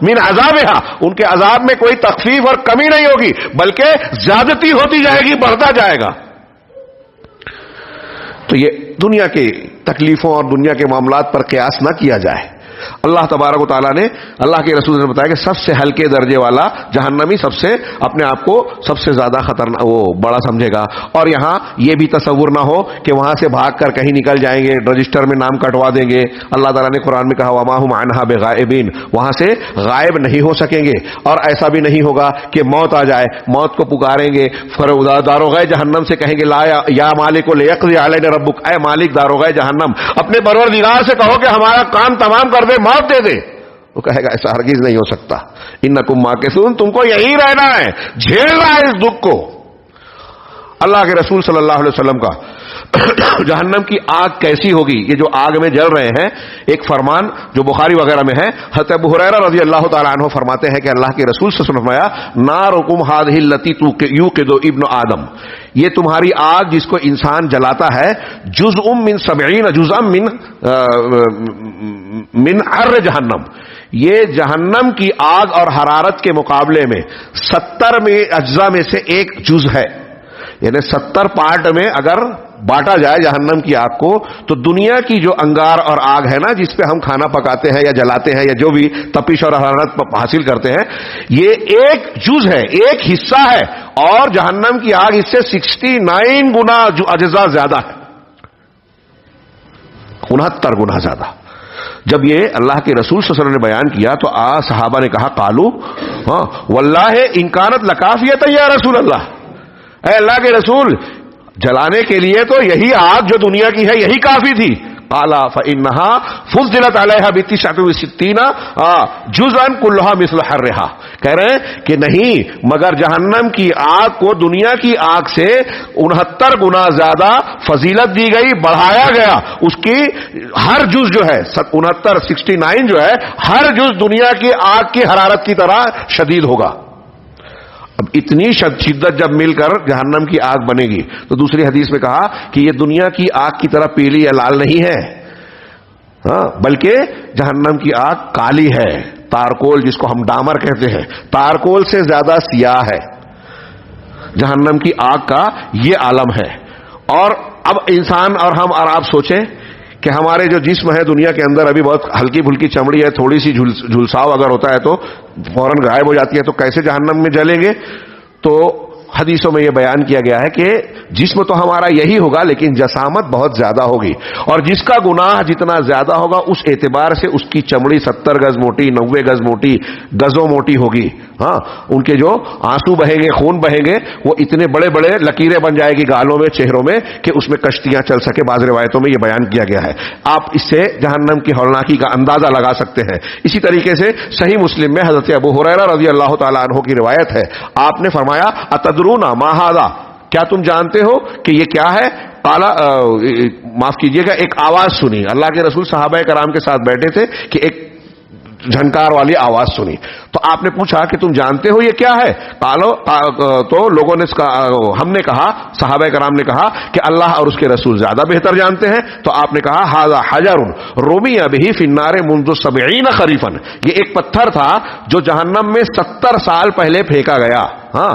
من عذابها، ان کے عذاب میں کوئی تخفیف اور کمی نہیں ہوگی بلکہ زیادتی ہوتی جائے گی، بڑھتا جائے گا۔ تو یہ دنیا کی تکلیفوں اور دنیا کے معاملات پر قیاس نہ کیا جائے۔ اللہ تبارک و تعالیٰ نے، اللہ کے رسول نے بتایا کہ سب سے ہلکے درجے والا جہنمی سب سے اپنے آپ کو سب سے زیادہ خطرناک وہ بڑا سمجھے گا، اور یہاں یہ بھی تصور نہ ہو کہ وہاں سے بھاگ کر کہیں نکل جائیں گے، رجسٹر میں نام کٹوا دیں گے۔ اللہ تعالیٰ نے قرآن میں کہا وما هم عنها بغائبین، وہاں سے غائب نہیں ہو سکیں گے، اور ایسا بھی نہیں ہوگا کہ موت آ جائے، موت کو پکاریں گے، داروغہ جہنم سے کہیں گے لا یا مالک لیقضی علینا ربک، اے مالک داروغہ جہنم اپنے پروردگار سے کہو کہ ہمارا کام تمام کر دے، موت دے دے۔ وہ کہے گا ایسا ہرگز نہیں ہو سکتا، انکم ماکثون، تم کو یہی رہنا ہے، جھیلنا ہے اس دکھ کو۔ اللہ کے رسول صلی اللہ علیہ وسلم کا جہنم کی آگ کیسی ہوگی، یہ جو آگ میں جل رہے ہیں، ایک فرمان جو بخاری وغیرہ میں ہے، حضرت ابو ہریرہ رضی اللہ تعالیٰ عنہ فرماتے ہیں کہ اللہ کے رسول صلی اللہ علیہ وسلم نے فرمایا نارکم ھذہ التی یوقد ابن آدم، یہ تمہاری آگ جس کو انسان جلاتا ہے، جزء من 70 جزءا من حر جہنم، یہ جہنم کی آگ اور حرارت کے مقابلے میں 70 میں اجزاء میں سے ایک جز ہے، یعنی 70 پارٹ میں اگر بانٹا جائے جہنم کی آگ کو تو دنیا کی جو انگار اور آگ ہے نا جس پہ ہم کھانا پکاتے ہیں یا جلاتے ہیں یا جو بھی تپش اور حرارت حاصل کرتے ہیں، یہ ایک جز ہے، ایک حصہ ہے، اور جہنم کی آگ اس سے 69 گنا جو اجزاء زیادہ ہے، 69 گنا زیادہ۔ جب یہ اللہ کے رسول صلی اللہ علیہ وسلم نے بیان کیا تو صحابہ نے کہا قالو ہاں واللہ ان کانت لکافیۃ یا رسول اللہ، اے اللہ کے رسول جلانے کے لیے تو یہی آگ جو دنیا کی ہے یہی کافی تھی۔ قال فإنها فضلت عليها ب69 جزءا كلها مثل حرها، کہہ رہے ہیں کہ نہیں مگر جہنم کی آگ کو دنیا کی آگ سے 69 گنا زیادہ فضیلت دی گئی، بڑھایا گیا، اس کی ہر جز جو ہے 69 جو ہے ہر جز دنیا کی آگ کی حرارت کی طرح شدید ہوگا۔ اب اتنی شدت جب مل کر جہنم کی آگ بنے گی تو دوسری حدیث میں کہا کہ یہ دنیا کی آگ کی طرح پیلی یا لال نہیں ہے، ہاں بلکہ جہنم کی آگ کالی ہے، تارکول جس کو ہم ڈامر کہتے ہیں، تارکول سے زیادہ سیاہ ہے جہنم کی آگ کا یہ عالم ہے۔ اور اب انسان اور ہم اور آپ سوچیں کہ ہمارے جو جسم ہے دنیا کے اندر ابھی بہت ہلکی پھلکی چمڑی ہے، تھوڑی سی جھلساؤ اگر ہوتا ہے تو فوراً غائب ہو جاتی ہے، تو کیسے جہنم میں جلیں گے؟ تو حدیثوں میں یہ بیان کیا گیا ہے کہ جسم تو ہمارا یہی ہوگا لیکن جسامت بہت زیادہ ہوگی، اور جس کا گناہ جتنا زیادہ ہوگا اس اعتبار سے اس کی چمڑی 70 گز موٹی، 90 گز موٹی، گزوں موٹی ہوگی، ہاں ان کے جو آنسو بہیں گے، خون بہیں گے، وہ اتنے بڑے بڑے لکیریں بن جائے گی گالوں میں، چہروں میں، کہ اس میں کشتیاں چل سکے۔ بعض روایتوں میں یہ بیان کیا گیا ہے، آپ اس سے جہنم کی ہولناکی کا اندازہ لگا سکتے ہیں۔ اسی طریقے سے صحیح مسلم میں حضرت ابو ہریرہ رضی اللہ تعالیٰ عنہ کی روایت ہے، آپ نے فرمایا اتدرون ما ھذا، کیا تم جانتے ہو کہ یہ کیا ہے؟ معاف کیجئے گا، ایک آواز سنی، اللہ کے رسول صحابہ کرام کے ساتھ بیٹھے تھے کہ ایک جھنکار والی آواز سنی، تو آپ نے پوچھا کہ تم جانتے ہو یہ کیا ہے؟ تو لوگوں نے ہم نے کہا، صحابہ کرام نے کہا کہ اللہ اور اس کے رسول زیادہ بہتر جانتے ہیں۔ تو آپ نے کہا ھذا حجر رمی به فی النار منذ 70 خریفا، یہ ایک پتھر تھا جو جہنم میں 70 سال پہلے پھینکا گیا، ہاں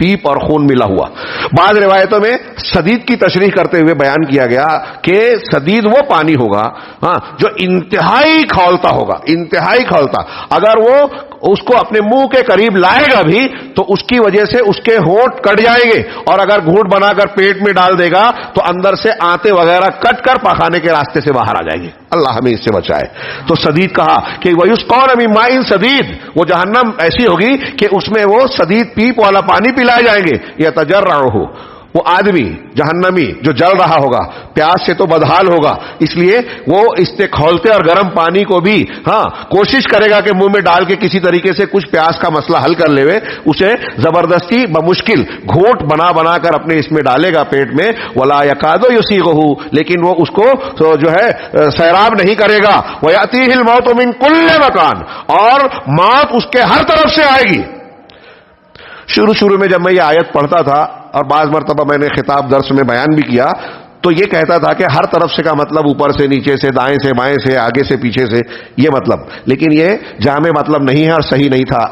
پیپ اور خون ملا ہوا. بعض روایتوں میں سدید کی تشریح کرتے ہوئے بیان کیا گیا کہ سدید وہ پانی ہوگا جو انتہائی کھولتا ہوگا, انتہائی کھولتا. اگر وہ اس کو اپنے منہ کے قریب لائے گا بھی تو اس کی وجہ سے اس کے ہونٹ کٹ جائیں گے, اور اگر گھونٹ بنا کر پیٹ میں ڈال دے گا تو اندر سے آنتے وغیرہ کٹ کر پخانے کے راستے سے باہر آ جائیں گے. اللہ ہمیں اس سے بچائے. تو سدید کہا کہ وَيُسْقَوْنَ مِن مَاءٍ سدید, وہ جہنم ایسی ہوگی کہ اس میں وہ سدید پیپ والا پانی پلائے جائیں گے. يَتَجَرَّعُهُ, وہ آدمی جہنمی جو جل رہا ہوگا, پیاس سے تو بدحال ہوگا, اس لیے وہ اس سے کھولتے اور گرم پانی کو بھی کوشش کرے گا کہ منہ میں ڈال کے کسی طریقے سے کچھ پیاس کا مسئلہ حل کر لے. اسے زبردستی بمشکل گھونٹ بنا بنا کر اپنے اس میں ڈالے گا پیٹ میں. وَلَا يَكَادُ يُسِيغُهُ, لیکن وہ اس کو جو ہے سیراب نہیں کرے گا. وَيَأْتِيهِ الْمَوْتُ مِن كُلِّ مَكَانٍ, اور موت اس کے ہر طرف سے آئے گی. شروع میں جب میں یہ آیت پڑھتا تھا اور بعض مرتبہ میں نے خطاب درس میں بیان بھی کیا تو یہ کہتا تھا کہ ہر طرف سے کا مطلب اوپر سے نیچے سے, دائیں سے بائیں سے, آگے سے پیچھے سے, یہ مطلب. لیکن یہ جامع مطلب نہیں ہے اور صحیح نہیں تھا.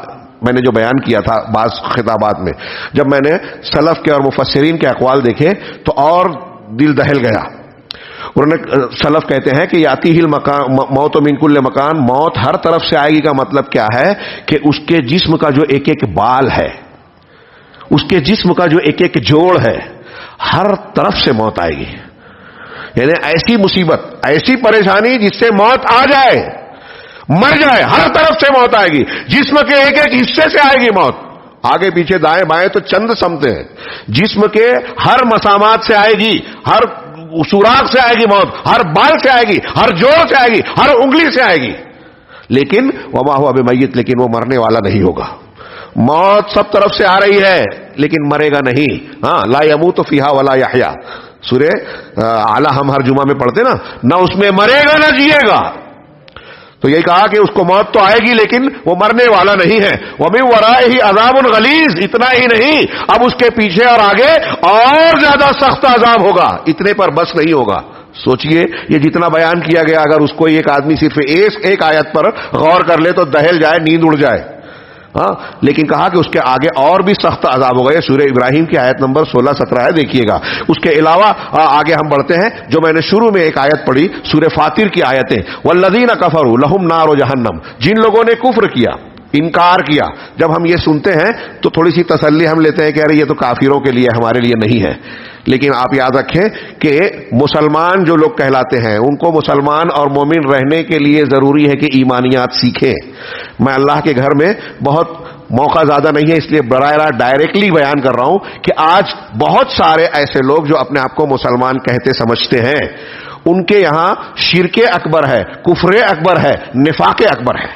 میں نے جو بیان کیا تھا بعض خطابات میں, جب میں نے سلف کے اور مفسرین کے اقوال دیکھے تو اور دل دہل گیا. انہوں نے سلف کہتے ہیں کہ یاتی ہل موت من کل مکان, موت ہر طرف سے آئے گی کا مطلب کیا ہے کہ اس کے جسم کا جو ایک ایک بال ہے, اس کے جسم کا جو ایک ایک جوڑ ہے, ہر طرف سے موت آئے گی. یعنی ایسی مصیبت, ایسی پریشانی جس سے موت آ جائے, مر جائے, ہر طرف سے موت آئے گی. جسم کے ایک ایک حصے سے آئے گی موت, آگے پیچھے دائیں بائیں تو چند سمتے ہیں. جسم کے ہر مسامات سے آئے گی, ہر سوراخ سے آئے گی موت, ہر بال سے آئے گی, ہر جوڑ سے آئے گی, ہر انگلی سے آئے گی. لیکن وما هو بمیت, لیکن وہ مرنے والا نہیں ہوگا. موت سب طرف سے آ رہی ہے لیکن مرے گا نہیں. لا يموت فيها ولا يحيى, سورہ اعلی ہم ہر جمعہ میں پڑھتے نا, نہ اس میں مرے گا نہ جیے گا. تو یہ کہا کہ اس کو موت تو آئے گی لیکن وہ مرنے والا نہیں ہے. وَمِن وَرَائِهِ عَذَابٌ غَلِيظٌ, اتنا ہی نہیں, اب اس کے پیچھے اور آگے اور زیادہ سخت عذاب ہوگا. اتنے پر بس نہیں ہوگا. سوچئے یہ جتنا بیان کیا گیا, اگر اس کو ایک آدمی صرف ایک آیت پر غور کر لے تو دہل جائے, نیند اڑ جائے. لیکن کہا کہ اس کے آگے اور بھی سخت عذاب ہو گئے. سورہ ابراہیم کی آیت نمبر 16-17 ہے, دیکھیے گا. اس کے علاوہ آگے ہم بڑھتے ہیں, جو میں نے شروع میں ایک آیت پڑھی سورہ فاطر کی آیتیں. والذین کفروا لہم نار جہنم, جن لوگوں نے کفر کیا, انکار کیا. جب ہم یہ سنتے ہیں تو تھوڑی سی تسلی ہم لیتے ہیں کہ ارے یہ تو کافروں کے لیے, ہمارے لیے نہیں ہے. لیکن آپ یاد رکھیں کہ مسلمان جو لوگ کہلاتے ہیں ان کو مسلمان اور مومن رہنے کے لیے ضروری ہے کہ ایمانیات سیکھیں. میں اللہ کے گھر میں بہت موقع زیادہ نہیں ہے اس لیے براہ راست ڈائریکٹلی بیان کر رہا ہوں کہ آج بہت سارے ایسے لوگ جو اپنے آپ کو مسلمان کہتے سمجھتے ہیں, ان کے یہاں شرک اکبر ہے, کفر اکبر ہے, نفاق اکبر ہے.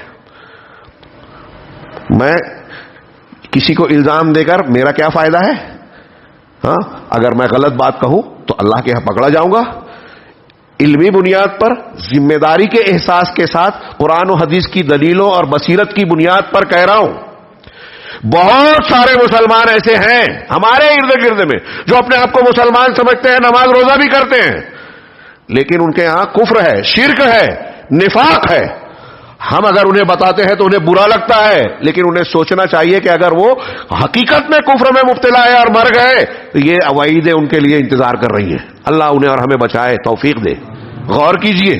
میں کسی کو الزام دے کر میرا کیا فائدہ ہے؟ اگر میں غلط بات کہوں تو اللہ کے یہاں پکڑا جاؤں گا. علمی بنیاد پر, ذمہ داری کے احساس کے ساتھ, قرآن و حدیث کی دلیلوں اور بصیرت کی بنیاد پر کہہ رہا ہوں. بہت سارے مسلمان ایسے ہیں ہمارے ارد گرد میں جو اپنے آپ کو مسلمان سمجھتے ہیں, نماز روزہ بھی کرتے ہیں, لیکن ان کے یہاں کفر ہے, شرک ہے, نفاق ہے. ہم اگر انہیں بتاتے ہیں تو انہیں برا لگتا ہے, لیکن انہیں سوچنا چاہیے کہ اگر وہ حقیقت میں کفر میں مبتلا ہے اور مر گئے تو یہ وعیدیں ان کے لیے انتظار کر رہی ہیں. اللہ انہیں اور ہمیں بچائے, توفیق دے. غور کیجئے,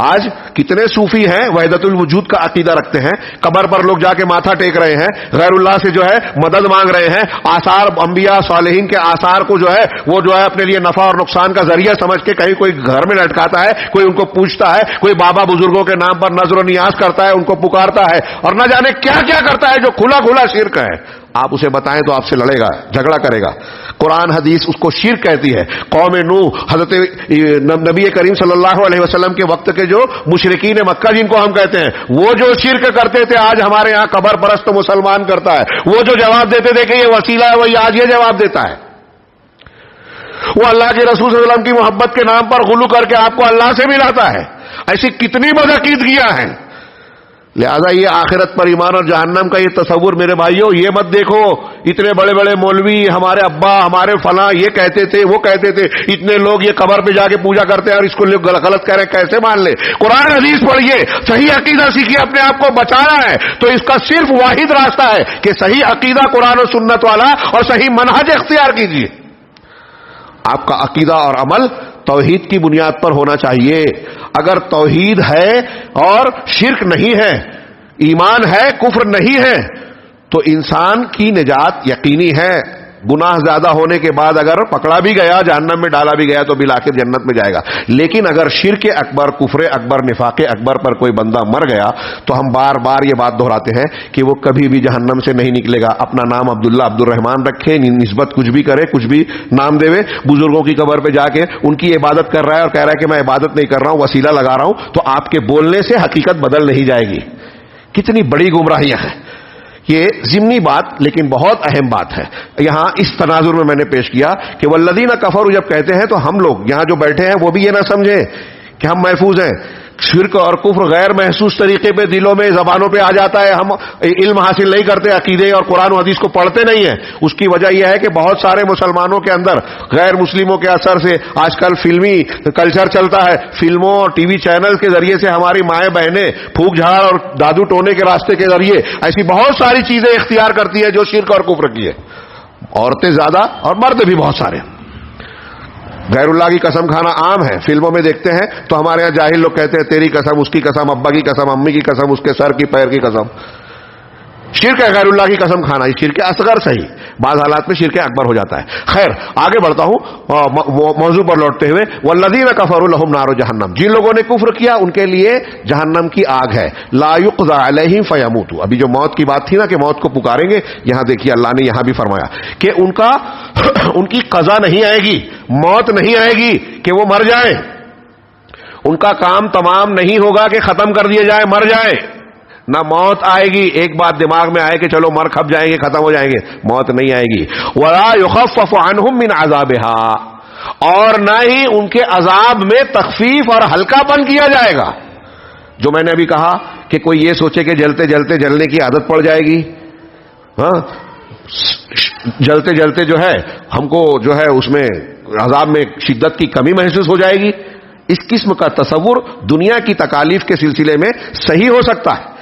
آج کتنے صوفی ہیں وحدت الوجود کا عقیدہ رکھتے ہیں, قبر پر لوگ جا کے ماتھا ٹیک رہے ہیں, غیر اللہ سے جو ہے مدد مانگ رہے ہیں, آثار انبیاء صالحین کے آثار کو جو ہے وہ جو ہے اپنے لیے نفع اور نقصان کا ذریعہ سمجھ کے کہیں کوئی گھر میں لٹکاتا ہے, کوئی ان کو پوچھتا ہے, کوئی بابا بزرگوں کے نام پر نظر و نیاز کرتا ہے, ان کو پکارتا ہے, اور نہ جانے کیا کیا کرتا ہے جو کھلا کھلا شرک ہے. آپ اسے بتائیں تو آپ سے لڑے گا, جھگڑا کرے گا. قرآن حدیث اس کو شرک کہتی ہے. قوم نوح, حضرت نبی کریم صلی اللہ علیہ وسلم کے وقت کے جو مشرکین مکہ جن کو ہم کہتے ہیں, وہ جو شرک کرتے تھے آج ہمارے یہاں قبر پرست مسلمان کرتا ہے. وہ جو جواب دیتے تھے کہ یہ وسیلہ ہے, وہی آج یہ جواب دیتا ہے. وہ اللہ کے رسول صلی اللہ علیہ وسلم کی محبت کے نام پر غلو کر کے آپ کو اللہ سے ملاتا ہے. ایسی کتنی بدعقیدگیاں ہیں. لہذا یہ آخرت پر ایمان اور جہنم کا یہ تصور میرے بھائیوں یہ مت دیکھو اتنے بڑے بڑے مولوی ہمارے ابا ہمارے فلاں یہ کہتے تھے وہ کہتے تھے، اتنے لوگ یہ قبر پہ جا کے پوجا کرتے ہیں اور اس کو لوگ غلط کہہ رہے ہیں، کیسے مان لے؟ قرآن حدیث پڑھیے، صحیح عقیدہ سیکھیے، اپنے آپ کو بچانا ہے تو اس کا صرف واحد راستہ ہے کہ صحیح عقیدہ قرآن و سنت والا اور صحیح منہج اختیار کیجیے۔ آپ کا عقیدہ اور عمل توحید کی بنیاد پر ہونا چاہیے۔ اگر توحید ہے اور شرک نہیں ہے، ایمان ہے کفر نہیں ہے، تو انسان کی نجات یقینی ہے۔ گناہ زیادہ ہونے کے بعد اگر پکڑا بھی گیا، جہنم میں ڈالا بھی گیا، تو بالآخر جنت میں جائے گا۔ لیکن اگر شرک اکبر، کفر اکبر، نفاق اکبر پر کوئی بندہ مر گیا تو ہم بار بار یہ بات دہراتے ہیں کہ وہ کبھی بھی جہنم سے نہیں نکلے گا۔ اپنا نام عبداللہ عبد الرحمان رکھے، نسبت کچھ بھی کرے، کچھ بھی نام دے، بزرگوں کی قبر پہ جا کے ان کی عبادت کر رہا ہے اور کہہ رہا ہے کہ میں عبادت نہیں کر رہا ہوں، وسیلہ لگا رہا ہوں، تو آپ کے بولنے سے حقیقت بدل نہیں جائے گی۔ کتنی بڑی گمراہیاں ہیں۔ یہ ضمنی بات لیکن بہت اہم بات ہے۔ یہاں اس تناظر میں نے پیش کیا کہ والذین کفروا جب کہتے ہیں تو ہم لوگ یہاں جو بیٹھے ہیں وہ بھی یہ نہ سمجھیں کہ ہم محفوظ ہیں۔ شرک اور کفر غیر محسوس طریقے پہ دلوں میں، زبانوں پہ آ جاتا ہے، ہم علم حاصل نہیں کرتے، عقیدے اور قرآن و حدیث کو پڑھتے نہیں ہیں۔ اس کی وجہ یہ ہے کہ بہت سارے مسلمانوں کے اندر غیر مسلموں کے اثر سے آج کل فلمی کلچر چلتا ہے، فلموں اور ٹی وی چینل کے ذریعے سے ہماری مائیں بہنیں پھونک جھاڑ اور دادو ٹونے کے راستے کے ذریعے ایسی بہت ساری چیزیں اختیار کرتی ہے جو شرک اور کفر کی ہے۔ عورتیں زیادہ اور مرد بھی بہت سارے۔ غیر اللہ کی قسم کھانا عام ہے، فلموں میں دیکھتے ہیں تو ہمارے ہاں جاہل لوگ کہتے ہیں تیری قسم، اس کی قسم، ابا کی قسم، امی کی قسم، اس کے سر کی پیر کی قسم۔ شرک ہے غیر اللہ کی قسم کھانا، یہ شرک اصغر صحیح، بعض حالات میں شرک اکبر ہو جاتا ہے۔ خیر آگے بڑھتا ہوں موضوع پر لوٹتے ہوئے، والذین کفروا لهم نار جہنم، جن لوگوں نے کفر کیا ان کے لیے جہنم کی آگ ہے، لا یقضى علیہم فیموتوا۔ ابھی جو موت کی بات تھی نا کہ موت کو پکاریں گے، یہاں دیکھیے اللہ نے یہاں بھی فرمایا کہ ان کی قضا نہیں آئے گی، موت نہیں آئے گی کہ وہ مر جائیں، ان کا کام تمام نہیں ہوگا کہ ختم کر دیے جائے، مر جائیں، نہ موت آئے گی۔ ایک بات دماغ میں آئے کہ چلو مر کھپ جائیں گے، ختم ہو جائیں گے، موت نہیں آئے گی۔ ولا یخفف عنہم من عذابها، اور نہ ہی ان کے عذاب میں تخفیف اور ہلکا پن کیا جائے گا۔ جو میں نے ابھی کہا کہ کوئی یہ سوچے کہ جلتے جلتے جلنے کی عادت پڑ جائے گی، ہاں جلتے جلتے جو ہے ہم کو جو ہے اس میں عذاب میں شدت کی کمی محسوس ہو جائے گی، اس قسم کا تصور دنیا کی تکالیف کے سلسلے میں صحیح ہو سکتا ہے،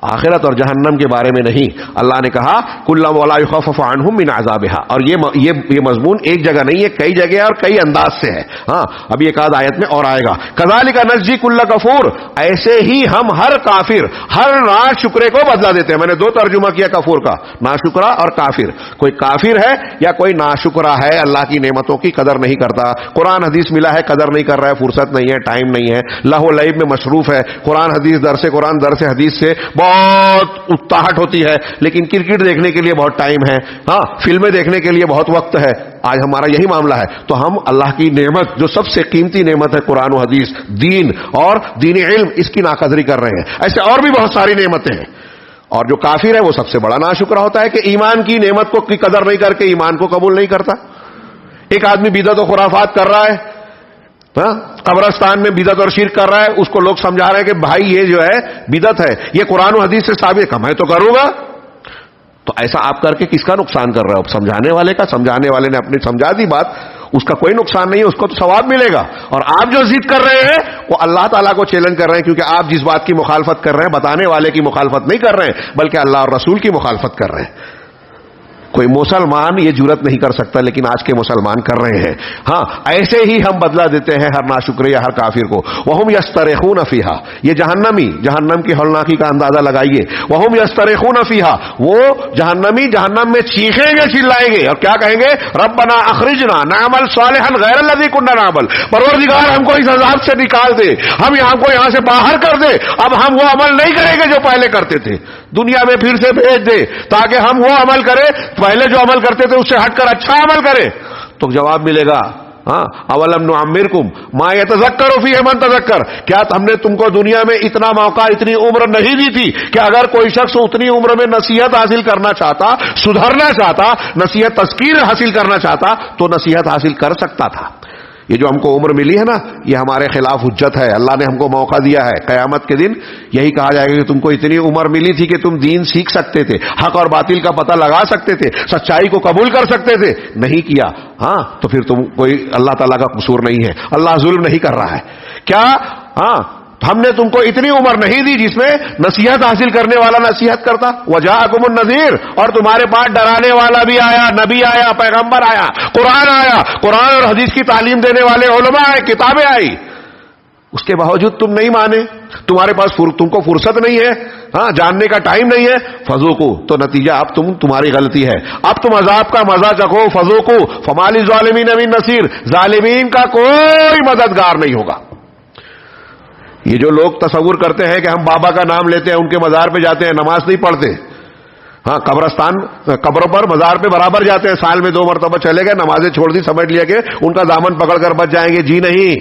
آخرت اور جہنم کے بارے میں نہیں۔ اللہ نے کہا کل ولا یخفف عنہم من عذابها، اور یہ مضمون ایک جگہ نہیں ہے، کئی جگہ اور کئی انداز سے ہے۔ ہاں ابھی ایک آدھ آیت میں اور آئے گا، کذالک نجزی کل کفور، ایسے ہی ہم ہر کافر، ہر ناشکرے کو بدلہ دیتے ہیں۔ میں نے دو ترجمہ کیا کفور کا، ناشکرا اور کافر۔ کوئی کافر ہے یا کوئی ناشکرا ہے، اللہ کی نعمتوں کی قدر نہیں کرتا، قرآن حدیث ملا ہے قدر نہیں کر رہا ہے، فرصت نہیں ہے، ٹائم نہیں ہے، لہو لعب میں مصروف ہے، قرآن حدیث قرآن درس حدیث سے بہت اکتاہٹ ہوتی ہے، لیکن کرکٹ دیکھنے کے لیے بہت ٹائم ہے، ہاں فلمیں دیکھنے کے لیے بہت وقت ہے۔ آج ہمارا یہی معاملہ ہے، تو ہم اللہ کی نعمت جو سب سے قیمتی نعمت ہے قرآن و حدیث، دین اور دین علم، اس کی ناقدری کر رہے ہیں۔ ایسے اور بھی بہت ساری نعمتیں ہیں، اور جو کافر ہے وہ سب سے بڑا ناشکرا ہوتا ہے کہ ایمان کی نعمت کو کی قدر نہیں کر کے ایمان کو قبول نہیں کرتا۔ ایک آدمی بدعت و خرافات کر رہا ہے، قبرستان میں بدعت اور شرک کر رہا ہے، اس کو لوگ سمجھا رہے ہیں کہ بھائی یہ جو ہے بدعت ہے، یہ قرآن و حدیث سے ثابت ہے، میں تو کروں گا۔ تو ایسا آپ کر کے کس کا نقصان کر رہے ہو؟ سمجھانے والے کا۔ سمجھانے والے نے اپنی سمجھا دی بات، اس کا کوئی نقصان نہیں ہے، اس کو تو ثواب ملے گا۔ اور آپ جو ضد کر رہے ہیں وہ اللہ تعالیٰ کو چیلنج کر رہے ہیں، کیونکہ آپ جس بات کی مخالفت کر رہے ہیں بتانے والے کی مخالفت نہیں کر رہے ہیں، بلکہ اللہ اور رسول کی مخالفت کر رہے ہیں۔ کوئی مسلمان یہ جرت نہیں کر سکتا، لیکن آج کے مسلمان کر رہے ہیں۔ ہاں ایسے ہی ہم بدلہ دیتے ہیں ہر ناشکر یا ہر کافر کو۔ وہم یسترخون فیہا، یہ جہنم کی ہولناکی کا اندازہ لگائیے۔ وہم یسترخون فیہا، وہ جہنمی جہنم میں چیخیں گے، چلائیں گے اور کیا کہیں گے؟ ربنا اخرجنا نعمل صالحا غیر الذی کنا نعمل، پروردگار ہم کو اس عذاب سے نکال دے، ہم کو یہاں سے باہر کر دے، اب ہم وہ عمل نہیں کریں گے جو پہلے کرتے تھے، دنیا میں پھر سے بھیج دے تاکہ ہم وہ عمل کریں پہلے جو عمل کرتے تھے اس سے ہٹ کر اچھا عمل کرے۔ تو جواب ملے گا اولم نعمرکم ما یتذکر فیہ من تذکر، کیا ہم نے تم کو دنیا میں اتنا موقع، اتنی عمر نہیں دی تھی کہ اگر کوئی شخص اتنی عمر میں نصیحت حاصل کرنا چاہتا، سدھرنا چاہتا، نصیحت تذکیر حاصل کرنا چاہتا تو نصیحت حاصل کر سکتا تھا۔ یہ جو ہم کو عمر ملی ہے نا، یہ ہمارے خلاف حجت ہے. اللہ نے ہم کو موقع دیا ہے. قیامت کے دن یہی کہا جائے گا کہ تم کو اتنی عمر ملی تھی کہ تم دین سیکھ سکتے تھے، حق اور باطل کا پتہ لگا سکتے تھے، سچائی کو قبول کر سکتے تھے، نہیں کیا. ہاں تو پھر تم کوئی اللہ تعالیٰ کا قصور نہیں ہے. اللہ ظلم نہیں کر رہا ہے. کیا ہاں ہم نے تم کو اتنی عمر نہیں دی جس میں نصیحت حاصل کرنے والا نصیحت کرتا. وجاءکم النذیر، اور تمہارے پاس ڈرانے والا بھی آیا، نبی آیا، پیغمبر آیا، قرآن آیا، قرآن اور حدیث کی تعلیم دینے والے علماء آئے، کتابیں آئی. اس کے باوجود تم نہیں مانے، تمہارے پاس تم کو فرصت نہیں ہے، ہاں جاننے کا ٹائم نہیں ہے. فذوقوا، تو نتیجہ اب تمہاری غلطی ہے. اب تم عذاب کا مزہ چکھو. فذوقوا فما للظالمین من نصیر، ظالمین کا کوئی مددگار نہیں ہوگا. یہ جو لوگ تصور کرتے ہیں کہ ہم بابا کا نام لیتے ہیں، ان کے مزار پہ جاتے ہیں، نماز نہیں پڑھتے، ہاں قبرستان قبروں پر مزار پہ برابر جاتے ہیں، سال میں 2 مرتبہ چلے گئے، نمازیں چھوڑ دی، سمجھ لیا کہ ان کا دامن پکڑ کر بچ جائیں گے. جی نہیں.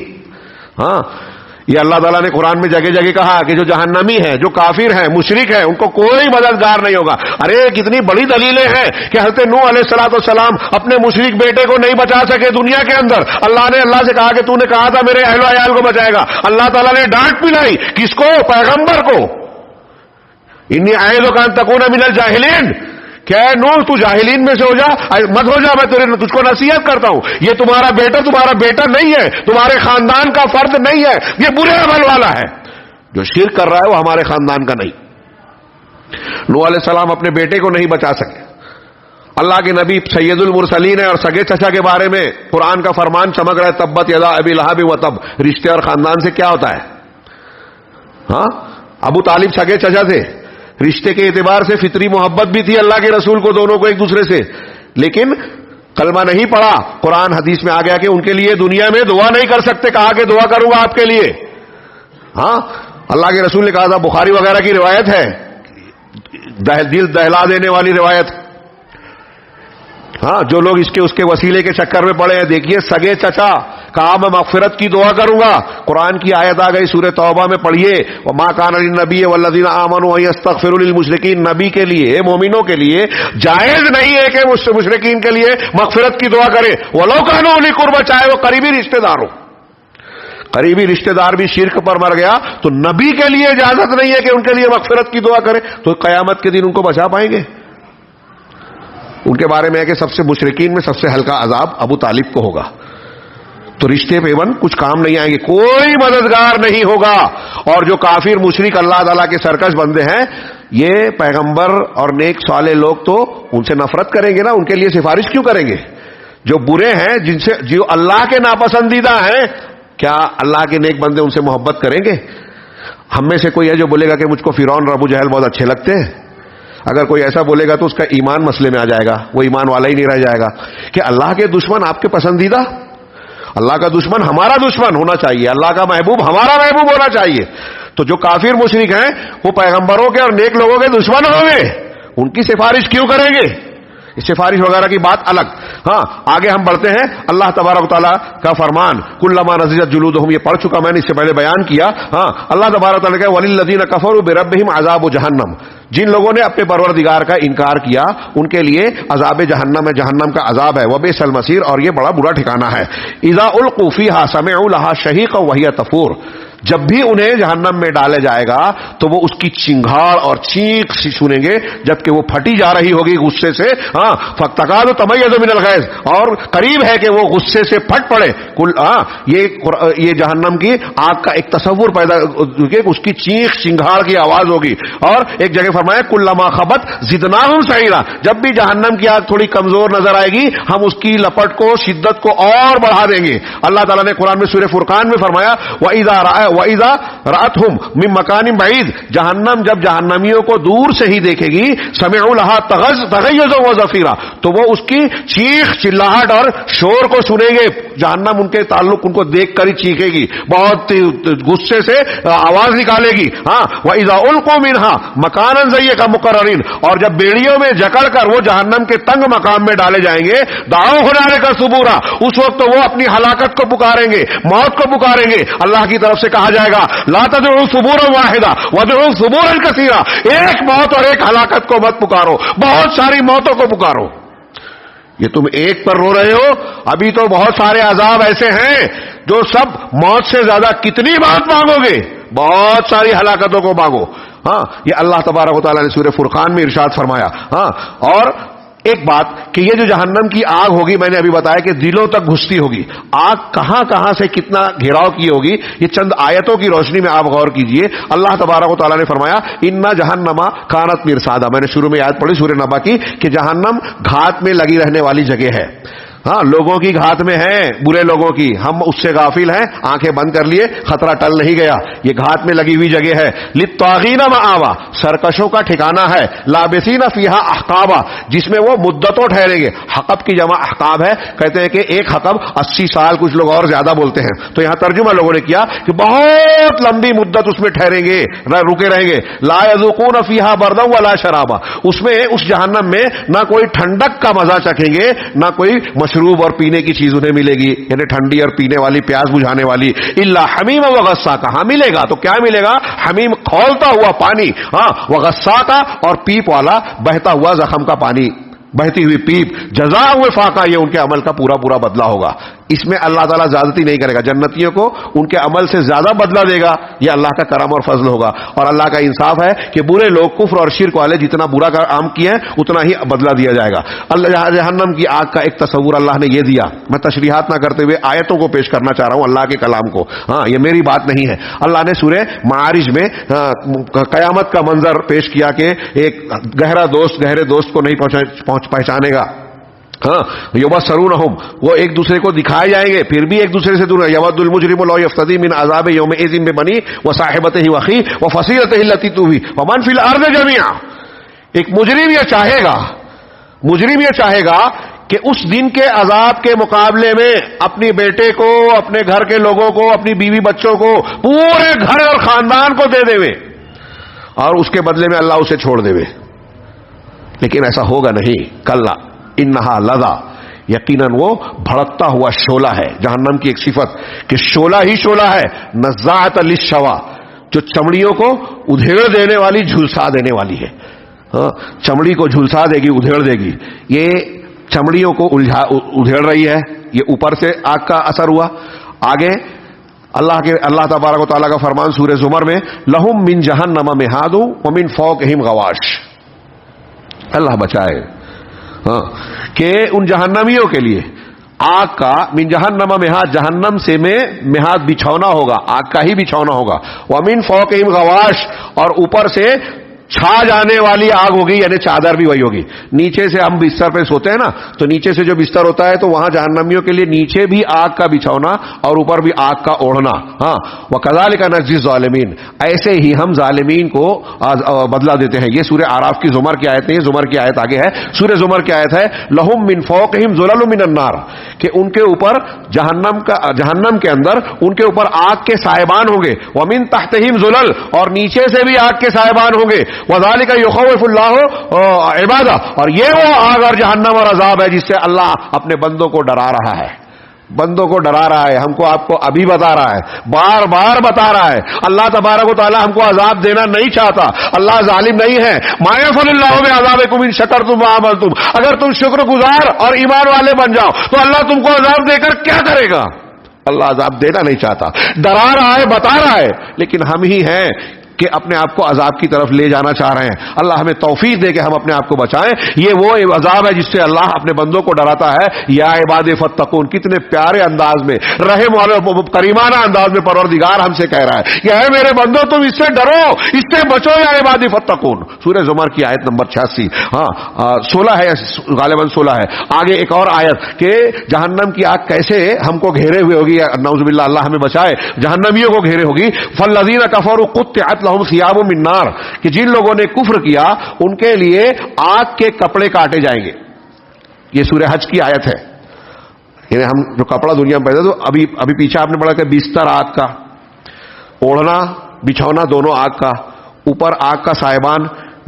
ہاں یہ اللہ تعالیٰ نے قرآن میں جگہ جگہ کہا کہ جو جہنمی ہے، جو کافر ہیں، مشرک ہیں، ان کو کوئی مددگار نہیں ہوگا. ارے کتنی بڑی دلیلیں ہیں کہ حضرت نوح علیہ السلام اپنے مشرک بیٹے کو نہیں بچا سکے دنیا کے اندر. اللہ سے کہا کہ تو نے کہا تھا میرے اہل و عیال کو بچائے گا. اللہ تعالیٰ نے ڈانٹ پلائی. کس کو؟ پیغمبر کو. انی اعیذک ان تکون من الجاہلین، کیا ہے نوح تو جاہلین میں سے ہو جا، مت ہو جا، میں تجھ کو نصیحت کرتا ہوں. یہ تمہارا بیٹا نہیں ہے، تمہارے خاندان کا فرد نہیں ہے، یہ برے عمل والا ہے. جو شرک کر رہا ہے وہ ہمارے خاندان کا نہیں. نوح علیہ السلام اپنے بیٹے کو نہیں بچا سکے. اللہ کے نبی سید المرسلین ہے اور سگے چچا کے بارے میں قرآن کا فرمان چمک رہا ہے، تبت یدا ابی لہب وتب. رشتے اور خاندان سے کیا ہوتا ہے؟ ہاں ابو طالب سگے چچا تھے، رشتے کے اعتبار سے فطری محبت بھی تھی اللہ کے رسول کو دونوں کو ایک دوسرے سے، لیکن کلمہ نہیں پڑھا. قرآن حدیث میں آ گیا کہ ان کے لیے دنیا میں دعا نہیں کر سکتے. کہا کہ دعا کروں گا آپ کے لیے. ہاں اللہ کے رسول نے کہا تھا، بخاری وغیرہ کی روایت ہے، دل دہلا دینے والی روایت. ہاں جو لوگ اس کے وسیلے کے چکر میں پڑے ہیں، دیکھیے سگے چچا کہا میں مغفرت کی دعا کروں گا. قرآن کی آیت آ گئی سورہ توبہ میں، پڑھیے وما کان للنبی والذین آمنوا ان یستغفروا للمشرکین. نبی کے لیے، مومنوں کے لیے جائز نہیں ہے کہ مشرکین کے لیے مغفرت کی دعا کرے، ولو کانوا اولی قربہ، چاہے وہ قریبی رشتہ دار ہو. قریبی رشتہ دار بھی شرک پر مر گیا تو نبی کے لیے اجازت نہیں ہے کہ ان کے لیے مغفرت کی دعا کرے. تو قیامت کے دن ان کو بچا پائیں گے؟ ان کے بارے میں ہے کہ سب سے مشرکین میں سب سے ہلکا عذاب ابو طالب کو ہوگا. تو رشتے پیون کچھ کام نہیں آئیں گے، کوئی مددگار نہیں ہوگا. اور جو کافر مشرک اللہ تعالیٰ کے سرکش بندے ہیں، یہ پیغمبر اور نیک صالح لوگ تو ان سے نفرت کریں گے نا، ان کے لیے سفارش کیوں کریں گے؟ جو برے ہیں، جو اللہ کے ناپسندیدہ ہیں، کیا اللہ کے نیک بندے ان سے محبت کریں گے؟ ہم میں سے کوئی ہے جو بولے گا کہ مجھ کو فرعون اور ابو جہل بہت اچھے لگتے ہیں؟ اگر کوئی ایسا بولے گا تو اس کا ایمان مسئلے میں آ جائے گا، وہ ایمان والا ہی نہیں رہ جائے گا. کہ اللہ کے دشمن آپ کے پسندیدہ؟ اللہ کا دشمن ہمارا دشمن ہونا چاہیے، اللہ کا محبوب ہمارا محبوب ہونا چاہیے. تو جو کافر مشرک ہیں وہ پیغمبروں کے اور نیک لوگوں کے دشمن ہوں گے، ان کی سفارش کیوں کریں گے؟ سفارش وغیرہ کی بات الگ. ہاں آگے ہم بڑھتے ہیں. اللہ تبارک و تعالیٰ کا فرمان کلما نضجت جلودہم، یہ پڑھ چکا میں نے، اس سے پہلے بیان کیا. ہاں اللہ تبارک و تعالیٰ کہ وللذین کفروا بربہم عذاب جہنم، جن لوگوں نے اپنے پروردگار کا انکار کیا ان کے لیے عذاب جہنم ہے، جہنم کا عذاب ہے. وبئس المصیر، اور یہ بڑا برا ٹھکانہ ہے. اذا القوا فیہا سمعوا لہا شہیقا وہی تفور، جب بھی انہیں جہنم میں ڈالے جائے گا تو وہ اس کی چنگھاڑ اور چیخ سنیں گے جبکہ وہ پھٹی جا رہی ہوگی غصے سے. ہاں فَتَكَادُ تَمَيَّزُ مِنَ الْغَيْظِ، اور قریب ہے کہ وہ غصے سے پھٹ پڑے. یہ جہنم کی آگ کا ایک تصور پیدا کہ اس کی چیخ چنگھاڑ کی آواز ہوگی. اور ایک جگہ فرمایا کلما خبت زدناہم سعیرا، جب بھی جہنم کی آگ تھوڑی کمزور نظر آئے گی ہم اس کی لپٹ کو، شدت کو اور بڑھا دیں گے. اللہ تعالیٰ نے قرآن میں سورہ فرقان میں فرمایا وَإِذَا رَأَتْهُمْ مِن مَّكَانٍ بَعِيدٍ، جہنم جب جہنمیوں کو دور سے ہی دیکھے گی، سمعوا لها تغیظا وزفیرا، تو وہ اس کی چیخ چلاہٹ اور شور کو سنیں گے. جہنم ان کے تعلق ان کو دیکھ کر ہی چیخے گی، بہت غصے سے آواز نکالے گی. ہاں وَإِذَا أُلْقُوا مِنْهَا مَكَانًا ضَيِّقًا مُقَرَّنِينَ، اور جب بیڑیوں میں جکڑ کر وہ جہنم کے تنگ مقام میں ڈالے جائیں گے، دعوا هُنَالِكَ ثُبُورًا، اس وقت تو وہ اپنی ہلاکت کو پکاریں گے، موت کو پکاریں گے. اللہ کی طرف سے کہا جائے گا لا تدعوا ثبورا واحدا وادعوا ثبورا کثیرا، ایک موت اور ایک ہلاکت کو مت پکارو، بہت ساری موتوں کو پکارو. یہ تم ایک پر رو رہے ہو، ابھی تو بہت سارے عذاب ایسے ہیں جو سب موت سے زیادہ کتنی بات مانگو گے، بہت ساری ہلاکتوں کو مانگو. ہاں یہ اللہ تبارک و تعالیٰ نے سورہ فرقان میں ارشاد فرمایا. ہاں اور ایک بات کہ یہ جو جہنم کی آگ ہوگی، میں نے ابھی بتایا کہ دلوں تک گھستی ہوگی. آگ کہاں کہاں سے کتنا گھیراؤ کی ہوگی، یہ چند آیتوں کی روشنی میں آپ غور کیجئے. اللہ تبارک و تعالیٰ نے فرمایا اِنَّ جَهَنَّمَ کَانَتْ مِرْصَادًا. میں نے شروع میں آیت پڑھی سورہ نبا کی کہ جہنم گھات میں لگی رہنے والی جگہ ہے. ہاں لوگوں کی گھات میں ہے، برے لوگوں کی، ہم اس سے غافل ہیں، آنکھیں بند کر لیے، خطرہ ٹل نہیں گیا. یہ گھات میں لگی ہوئی جگہ ہے. للطاغین مآوا، سرکشوں کا ٹھکانہ ہے. لابثین فیہا احقابا، جس میں وہ مدتوں ٹھہریں گے. حقب کی جمع احقاب ہے، کہتے ہیں کہ ایک حقب 80 سال، کچھ لوگ اور زیادہ بولتے ہیں. تو یہاں ترجمہ لوگوں نے کیا کہ بہت لمبی مدت اس میں ٹھہریں گے، رکے رہیں گے. لا یذوقون فیہا بردا ولا شرابا، اس میں اس جہنم میں نہ کوئی ٹھنڈک کا مزہ چکھیں گے، نہ کوئی مشروب اور پینے کی چیز انہیں ملے گی، یعنی ٹھنڈی اور پینے والی، پیاس بجھانے والی. الا حمیم وغساقا، کہاں ملے گا تو کیا ملے گا؟ حمیم کھولتا ہوا پانی، ہاں وغساقا اور پیپ والا بہتا ہوا زخم کا پانی، بہتی ہوئی پیپ. جزاء وفاقا، یہ ان کے عمل کا پورا پورا بدلہ ہوگا. اس میں اللہ تعالیٰ زیادتی نہیں کرے گا، جنتیوں کو ان کے عمل سے زیادہ بدلہ دے گا. یہ اللہ کا کرم اور فضل ہوگا. اور اللہ کا انصاف ہے کہ برے لوگ، کفر اور شرک والے جتنا برا کام کیے ہیں اتنا ہی بدلہ دیا جائے گا. اللہ جہنم کی آگ کا ایک تصور اللہ نے یہ دیا. میں تشریحات نہ کرتے ہوئے آیتوں کو پیش کرنا چاہ رہا ہوں، اللہ کے کلام کو. ہاں یہ میری بات نہیں ہے. اللہ نے سورہ معارج میں قیامت کا منظر پیش کیا کہ ایک گہرا دوست گہرے دوست کو نہیں پہچانے گا. ہاں یبصرونہم، وہ ایک دوسرے کو دکھائے جائیں گے، پھر بھی ایک دوسرے سے دور. یود المجرم لو یفتدی من عذاب یومئذ ببنیہ وصاحبتہ واخیہ وفصیلتہ التی تؤویہ ومن فی الارض جميعا. ایک مجرم یہ چاہے گا کہ اس دن کے عذاب کے مقابلے میں اپنی بیٹے کو، اپنے گھر کے لوگوں کو، اپنی بیوی بچوں کو، پورے گھر اور خاندان کو دے دے، اور اس کے بدلے میں اللہ اسے چھوڑ دے. لیکن ایسا ہوگا نہیں. کلا انہا لظا، یقیناً وہ بھڑکتا ہوا شعلہ ہے. جہنم کی ایک صفت کہ شعلہ ہی شعلہ ہے. نزاعۃ للشوا، جو چمڑیوں کو ادھیڑ دینے والی، جھلسا دینے والی ہے. چمڑی کو جھلسا دے گی، ادھیڑ دے گی. یہ چمڑیوں کو ادھیڑ رہی ہے. یہ اوپر سے آگ کا اثر ہوا. آگے اللہ تبارک و تعالیٰ کا فرمان سورہ زمر میں لہم من جہنم مہاد ومن فوقہم غواش. اللہ بچائے. ہاں کہ ان جہنمیوں کے لیے آگ کا من جہنم مہاد، جہنم سے میں مہاد بچھونا ہوگا، آگ کا ہی بچھونا ہوگا. ومن فوقہم غواش، اور اوپر سے چھا جانے والی آگ ہوگی، یعنی چادر بھی وہی ہوگی. نیچے سے ہم بستر پہ سوتے ہیں نا، تو نیچے سے جو بستر ہوتا ہے تو وہاں جہنمیوں کے لیے نیچے بھی آگ کا بچھونا اور اوپر بھی آگ کا اوڑھنا. ہاں وَكَذَلِكَ نَجْزِي الظَّالِمِينَ، ایسے ہی ہم ظالمین کو بدلہ دیتے ہیں. یہ سورہ اعراف کی زمر کی آیت نہیں، زمر کی آیت آگے ہے. سورہ زمر کی آیت ہے لَهُم مِّن فَوْقِهِمْ ظُلَلٌ مِّنَ النَّارِ، کہ ان کے اوپر جہنم کے اندر ان کے اوپر آگ کے سائبان ہوں گے. وَمِن تَحْتِهِمْ ظُلَلٌ، اور نیچے سے بھی آگ کے سائبان ہوں گے. وَذَلِكَ يُخَوِّفُ اللَّهُ عِبَادَهُ، اور یہ وہ آگ اور جہنم اور عذاب ہے جس سے اللہ اپنے بندوں کو ڈرا رہا ہے. بندوں کو ڈرا رہا ہے. ہم کو آپ کو ابھی بتا رہا ہے، بار بار بتا رہا ہے. اللہ تبارک و تعالی ہم کو عذاب دینا نہیں چاہتا. اللہ ظالم نہیں ہے. مَا يَفْعَلُ اللَّهُ بِعَذَابِكُمْ إِن شَكَرْتُمْ وَآمَنْتُمْ، اگر تم شکر گزار اور ایمان والے بن جاؤ تو اللہ تم کو عذاب دے کر کیا کرے گا؟ اللہ عذاب دینا نہیں چاہتا، ڈرا رہا ہے، بتا رہا ہے. لیکن ہم ہی ہیں کہ اپنے آپ کو عذاب کی طرف لے جانا چاہ رہے ہیں. اللہ ہمیں توفیق دے کہ ہم اپنے آپ کو بچائیں. یہ وہ عذاب ہے جس سے اللہ اپنے بندوں کو ڈراتا ہے. یا عباد فتقون، کتنے پیارے انداز میں، رحم والے کریمانہ انداز میں پروردگار ہم سے کہہ رہا ہے کہ اے میرے بندوں تم اس سے ڈرو، اس سے بچو. یا عباد فتقون، سورہ زمر کی آیت نمبر 86. ہاں 16 ہے، غالباً 16 ہے. آگے ایک اور آیت کہ جہنم کی آگ کیسے ہم کو گھیرے ہوئے ہوگی. نعوذ باللہ، اللہ ہمیں بچائے، جہنمیوں کو گھیرے ہوگی. فالذین کفروا قطعت لهم ثياب من نار، کہ جن لوگوں نے کفر کیا ان کے لیے آگ کے کپڑے کاٹے جائیں گے. یہ سورہ حج کی آیت ہے. یعنی ہم جو کپڑا دنیا میں پہنتے تو ابھی پیچھے آپ نے پڑھا کہ بستر آگ کا، اوڑھنا بچھونا دونوں آگ کا، اوپر آگ کا سائبان،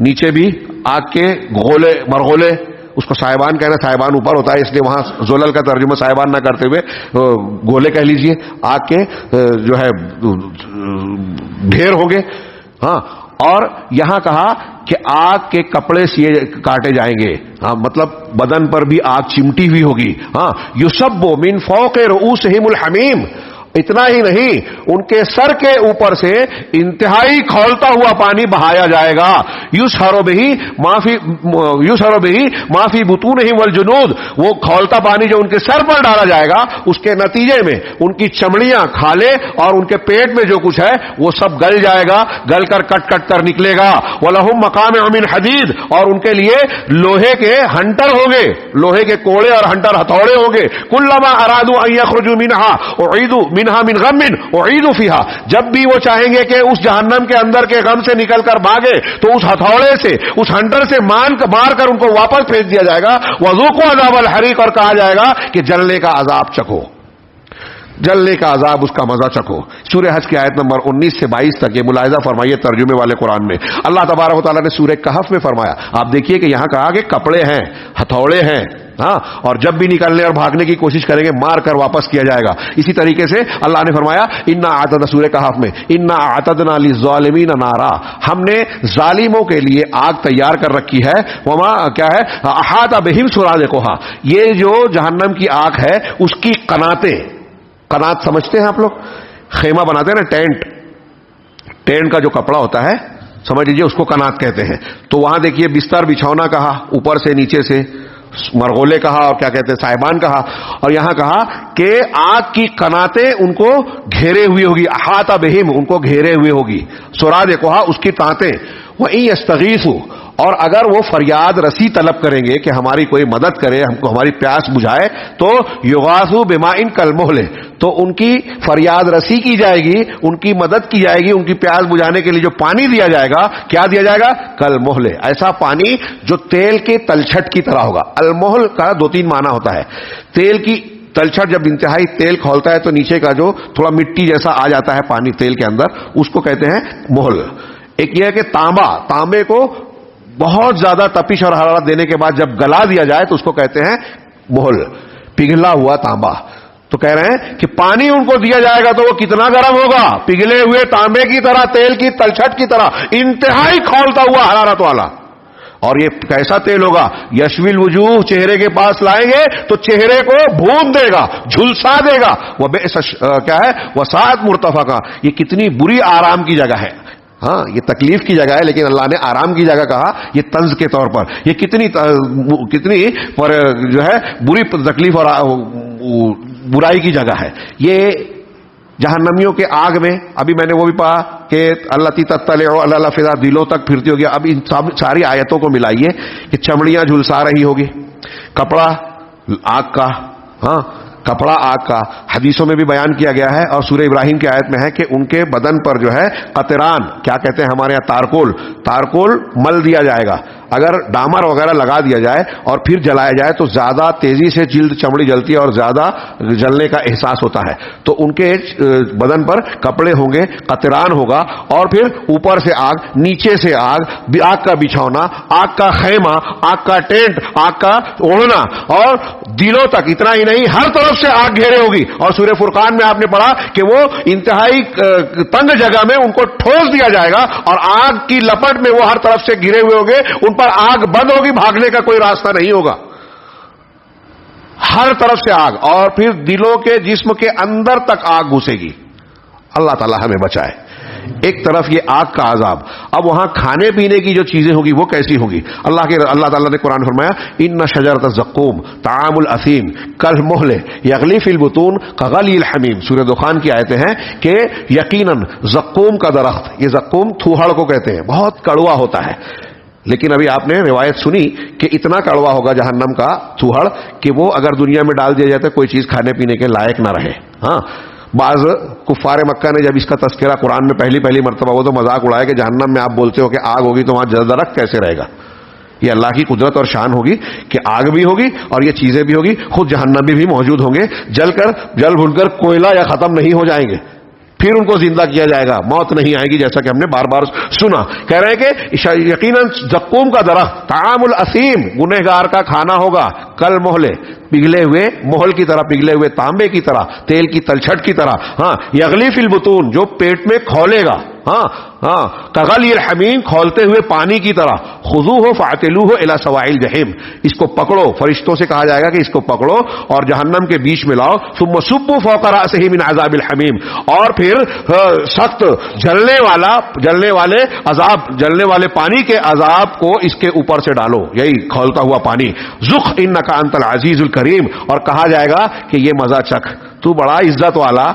نیچے بھی آگ کے گولے مرغولے. اس کو سائبان کہنا، سائبان اوپر ہوتا ہے اس لیے وہاں زلل کا ترجمہ سائبان نہ کرتے ہوئے گولے کہہ لیجئے. آگ کے جو ہے ڈھیر ہوں گے. ہاں اور یہاں کہا کہ آگ کے کپڑے سیے کاٹے جائیں گے، ہاں مطلب بدن پر بھی آگ چمٹی ہوئی ہوگی. ہاں یصب من فوق رؤوسہم الحمیم، اتنا ہی نہیں، ان کے سر کے اوپر سے انتہائی کھولتا ہوا پانی بہایا جائے گا. یسحر بہ ما فی بطونہم والجنود، وہ کھولتا پانی جو ان کے سر پر ڈالا جائے گا اس کے نتیجے میں ان کی چمڑیاں، کھالے اور ان کے پیٹ میں جو کچھ ہے وہ سب گل جائے گا، گل کر کٹ کٹ کر نکلے گا. وَلَهُمْ مَقَامِعُ مِنْ حَدِيدٍ، اور ان کے لیے لوہے کے ہنٹر ہوں گے، لوہے کے کوڑے اور ہنٹر ہتھوڑے ہوں گے. کُلَّمَا أَرَادُوا أَن يَخْرُجُوا مِنْهَا أُعِيدُوا مِنْهَا مِنْ غَمٍّ أُعِيدُوا فِيهَا، جب بھی وہ چاہیں گے کہ اس جہنم کے اندر کے غم سے نکل کر بھاگے تو اس ہتھوڑے سے، اس ہنٹر سے مار کر ان کو واپس بھیج دیا جائے گا. وَذُوقُوا عَذَابَ الْحَرِيقِ، اور کہا جائے گا کہ جلنے کا عذاب چکھو، جلنے کا عذاب، اس کا مزہ چکھو. سورہ حج کی آیت نمبر 19 سے 22 تک یہ ملاحظہ فرمائیے ترجمے والے قرآن میں. اللہ تبارک و تعالیٰ نے سورہ کہف میں فرمایا، آپ دیکھیے کہ یہاں کہا کہ کپڑے ہیں، ہتھوڑے ہیں، ہاں، اور جب بھی نکلنے اور بھاگنے کی کوشش کریں گے مار کر واپس کیا جائے گا. اسی طریقے سے اللہ نے فرمایا انا اعتدنا، سورہ کہف میں انا اعتدنا للظالمین نارا، ہم نے ظالموں کے لیے آگ تیار کر رکھی ہے. وما کیا ہے، احاط بہم سرادقھا، یہ جو جہنم کی آگ ہے اس کی قناتیں، قنات سمجھتے ہیں آپ لوگ، خیمہ بناتے ہیں نا، ٹینٹ کا جو کپڑا ہوتا ہے سمجھ لیجیے اس کو قنات کہتے ہیں. تو وہاں دیکھیے بستر بچھونا کہا، اوپر سے نیچے سے مرغولے کہا، اور کیا کہتے ہیں صاحبان کہا، اور یہاں کہا کہ آگ کی قناتیں ان کو گھیرے ہوئی ہوگی. احاط بہم، ان کو گھیرے ہوئے ہوگی. سرادقھا، اس کی تانتیں. وَإِن يَسْتَغِيثُوا، اور اگر وہ فریاد رسی طلب کریں گے کہ ہماری کوئی مدد کرے، ہم کو ہماری پیاس بجھائے، تو یغاثوا بماء کالمہل، تو ان کی فریاد رسی کی جائے گی، ان کی مدد کی جائے گی، ان کی پیاس بجھانے کے لیے جو پانی دیا جائے گا، کیا دیا جائے گا؟ کالمہل، ایسا پانی جو تیل کے تلچھٹ کی طرح ہوگا. المہل کا 2-3 معنی ہوتا ہے. تیل کی تلچھٹ، جب انتہائی تیل کھولتا ہے تو نیچے کا جو تھوڑا مٹی جیسا آ جاتا ہے پانی تیل کے اندر، اس کو کہتے ہیں مہل. ایک یہ ہے کہ تانبے کو بہت زیادہ تپش اور حرارت دینے کے بعد جب گلا دیا جائے تو اس کو کہتے ہیں مہل، پگھلا ہوا تانبا. تو کہہ رہے ہیں کہ پانی ان کو دیا جائے گا تو وہ کتنا گرم ہوگا، پگھلے ہوئے تانبے کی طرح، تیل کی تلچھٹ کی طرح، انتہائی کھولتا ہوا حرارت والا. اور یہ کیسا تیل ہوگا؟ یشوی الوجوہ، چہرے کے پاس لائیں گے تو چہرے کو بھون دے گا، جھلسا دے گا. وہ کیا ہے، وساعت مرتفقہ، یہ کتنی بری آرام کی جگہ ہے. ہاں یہ تکلیف کی جگہ ہے لیکن اللہ نے آرام کی جگہ کہا، یہ طنز کے طور پر. یہ کتنی پر جو ہے بری تکلیف اور برائی کی جگہ ہے. یہ جہنمیوں کے آگ میں، ابھی میں نے وہ بھی پڑھا کہ اللہ تطلع علی الافئدہ، دلوں تک پھرتی ہوگی. اب ان ساری آیتوں کو ملائیے کہ چمڑیاں جھلسا رہی ہوگی، کپڑا آگ کا، ہاں کپڑا آگ کا حدیثوں میں بھی بیان کیا گیا ہے. اور سورہ ابراہیم کی آیت میں ہے کہ ان کے بدن پر جو ہے قطران، کیا کہتے ہیں ہمارے یہاں تارکول مل دیا جائے گا. اگر ڈامر وغیرہ لگا دیا جائے اور پھر جلایا جائے تو زیادہ تیزی سے جلد چمڑی جلتی ہے اور زیادہ جلنے کا احساس ہوتا ہے. تو ان کے بدن پر کپڑے ہوں گے، قطران ہوگا، اور پھر اوپر سے آگ، نیچے سے آگ، آگ کا بچھونا، آگ کا خیمہ، آگ کا ٹینٹ، آگ کا اوڑھنا، اور دلوں تک. اتنا ہی نہیں، ہر طرف سے آگ گھیرے ہوگی. اور سورہ فرقان میں آپ نے پڑھا کہ وہ انتہائی تنگ جگہ میں ان کو ٹھوس دیا جائے گا اور آگ کی لپٹ میں وہ ہر طرف سے گھرے ہوئے ہوں گے. ان پر آگ بند ہوگی، بھاگنے کا کوئی راستہ نہیں ہوگا، ہر طرف سے آگ. اور پھر دلوں کے جسم کے اندر تک آگ گھسے گی. اللہ تعالی ہمیں بچائے. ایک طرف یہ آگ کا عذاب، اب وہاں کھانے پینے کی جو چیزیں ہوگی وہ کیسی ہوگی؟ اللہ تعالیٰ نے قرآن فرمایا ان شجرۃ الزقوم طعام الاثیم کالمہل یغلی فی البطون کغلی الحمیم. سورہ دخان کی آیتیں ہیں کہ یقیناً زقوم کا درخت، یہ زقوم تھوہڑ کو کہتے ہیں، بہت کڑوا ہوتا ہے. لیکن ابھی آپ نے روایت سنی کہ اتنا کڑوا ہوگا جہنم کا تھوہڑ کہ وہ اگر دنیا میں ڈال دیا جاتا ہے کوئی چیز کھانے پینے کے لائق نہ رہے. ہاں بعض کفار مکہ نے جب اس کا تذکرہ قرآن میں پہلی مرتبہ وہ تو مذاق اڑایا کہ جہنم میں آپ بولتے ہو کہ آگ ہوگی تو وہاں درخت کیسے رہے گا؟ یہ اللہ کی قدرت اور شان ہوگی کہ آگ بھی ہوگی اور یہ چیزیں بھی ہوگی، خود جہنمی بھی موجود ہوں گے، جل بھن کر کوئلہ یا ختم نہیں ہو جائیں گے، پھر ان کو زندہ کیا جائے گا، موت نہیں آئے گی، جیسا کہ ہم نے بار بار سنا. کہہ رہے ہیں کہ یقیناً زقوم کا درخت طعام الاثیم، گنہگار کا کھانا ہوگا، کل مہلے، پگھلے ہوئے مہل کی طرح، پگھلے ہوئے تانبے کی طرح، تیل کی تلچھٹ کی طرح. ہاں یغلی فی البطون، جو پیٹ میں کھولے گا. کغلی الحمیم، کھولتے ہوئے پانی کی طرح، خذوہ فاعتلوہ الی سواء الجحیم، اس کو پکڑو، فرشتوں سے کہا جائے گا کہ اس کو پکڑو اور جہنم کے بیچ میں لاؤ، ثم صبوا فوق رأسہ من عذاب الحمیم، اور پھر سخت جلنے والے پانی کے عذاب کو اس کے اوپر سے ڈالو، یہی کھولتا ہوا پانی، ذق انک انت العزیز الکریم، اور کہا جائے گا کہ یہ مزہ چکھ، تو بڑا عزت والا،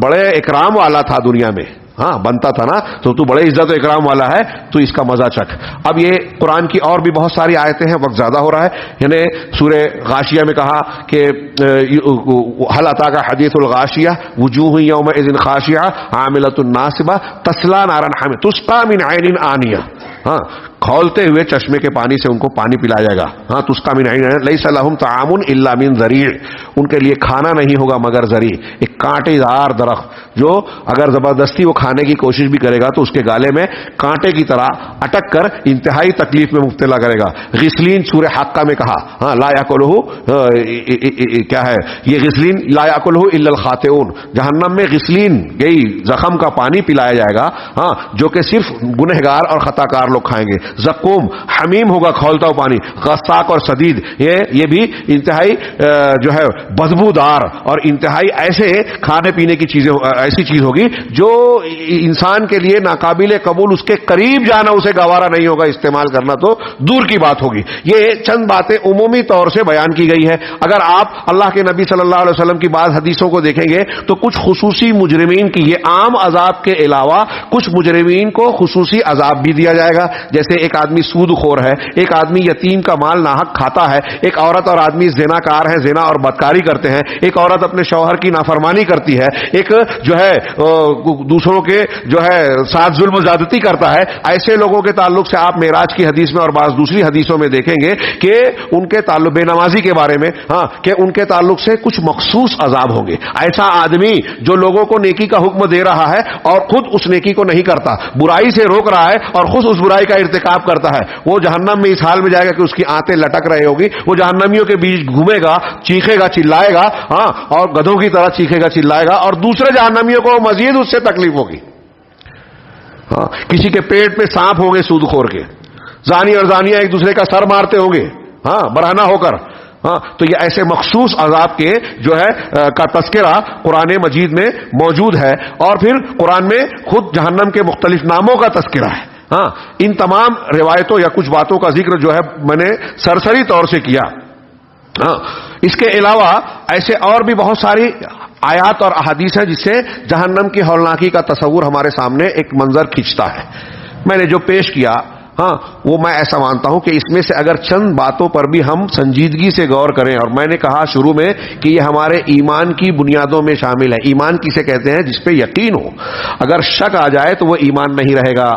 بڑے اکرام والا تھا دنیا میں، بنتا تھا نا، تو بڑے عزت و اکرام والا ہے، تو اس کا مزہ چکھ۔ اب یہ قرآن کی اور بھی بہت ساری آیتیں ہیں، وقت زیادہ ہو رہا ہے، یعنی سورہ غاشیہ میں کہا کہ هل اتاک حدیث الغاشیہ وجوہ یومئذ خاشعہ عاملۃ ناصبہ تصلی نارا حمیہ تسقی من عین آنیہ، کھولتے ہوئے چشمے کے پانی سے ان کو پانی پلایا جائے گا، تسقی من عین لیس لہم طعام الا من ذریع، ان کے لیے کھانا نہیں ہوگا مگر ذریع، ایک کانٹے دار درخت جو اگر زبردستی وہ کھانے کی کوشش بھی کرے گا تو اس کے گالے میں کانٹے کی طرح اٹک کر انتہائی تکلیف میں مبتلا کرے گا۔ غسلین سورہ حقہ میں کہا لا یاکلہ، کیا ہے یہ غسلین، لا یاکلہ الا الخاطئون، جہنم میں غسلین یہی زخم کا پانی پلایا جائے گا، جو کہ صرف گنہگار اور خطا کار لوگ کھائیں گے۔ زقوم، حمیم ہوگا کھولتا ہوا پانی، غساق اور سدید، یہ بھی انتہائی جو ہے بدبودار اور انتہائی ایسے کھانے پینے کی چیزیں، ایسی چیز ہوگی جو انسان کے لیے ناقابل قبول، اس کے قریب جانا اسے گوارا نہیں ہوگا، استعمال کرنا تو دور کی بات ہوگی۔ یہ چند باتیں عمومی طور سے بیان کی گئی ہے۔ اگر آپ اللہ کے نبی صلی اللہ علیہ وسلم کی بعض حدیثوں کو دیکھیں گے تو کچھ خصوصی مجرمین کی، یہ عام عذاب کے علاوہ کچھ مجرمین کو خصوصی عذاب بھی دیا جائے گا، جیسے ایک آدمی سود خور ہے، ایک آدمی یتیم کا مال ناحق کھاتا ہے، ایک عورت اور آدمی زنا کار ہے، زنا اور بدکاری کرتے ہیں، ایک عورت اپنے شوہر کی نافرمانی کرتی ہے، ایک جو ہے دوسروں کے جو ہے ساتھ ظلم و زیادتی کرتا ہے۔ ایسے لوگوں کے تعلق سے آپ معراج کی حدیث میں اور بعض دوسری حدیثوں میں دیکھیں گے کہ ان کے تعلق، بے نمازی کے بارے میں، کہ ان کے تعلق سے کچھ مخصوص عذاب ہوں گے۔ ایسا آدمی جو لوگوں کو نیکی کا حکم دے رہا ہے اور خود اس نیکی کو نہیں کرتا، برائی سے روک رہا ہے اور خود اس برائی کا ارتکاب کرتا ہے، وہ جہنم میں اس حال میں جائے گا کہ اس کی آنتیں لٹک رہے ہوگی، وہ جہنمیوں کے بیچ گھومے گا، چیخے گا، چلائے گا، اور گدھوں کی طرح چیخے گا، چلائے گا، اور دوسرے جہنمیوں کو مزید اس سے تکلیف ہوگی۔ کسی کے پیٹ میں سانپ ہوں گے سود خور کے، زانی اور زانیہ ایک دوسرے کا سر مارتے ہوں گے برہنہ ہو کر، تو یہ ایسے مخصوص عذاب کے جو ہے کا تذکرہ قرآن مجید میں موجود ہے، اور پھر قرآن میں خود جہنم کے مختلف ناموں کا تذکرہ ہے۔ ان تمام روایتوں یا کچھ باتوں کا ذکر جو ہے میں نے سرسری طور سے کیا۔ اس کے علاوہ ایسے اور بھی بہت ساری آیات اور احادیث ہیں جس سے جہنم کی ہولناکی کا تصور ہمارے سامنے ایک منظر کھینچتا ہے۔ میں نے جو پیش کیا وہ میں ایسا مانتا ہوں کہ اس میں سے اگر چند باتوں پر بھی ہم سنجیدگی سے غور کریں، اور میں نے کہا شروع میں کہ یہ ہمارے ایمان کی بنیادوں میں شامل ہے۔ ایمان کسے کہتے ہیں؟ جس پہ یقین ہو، اگر شک آ جائے تو وہ ایمان نہیں رہے گا۔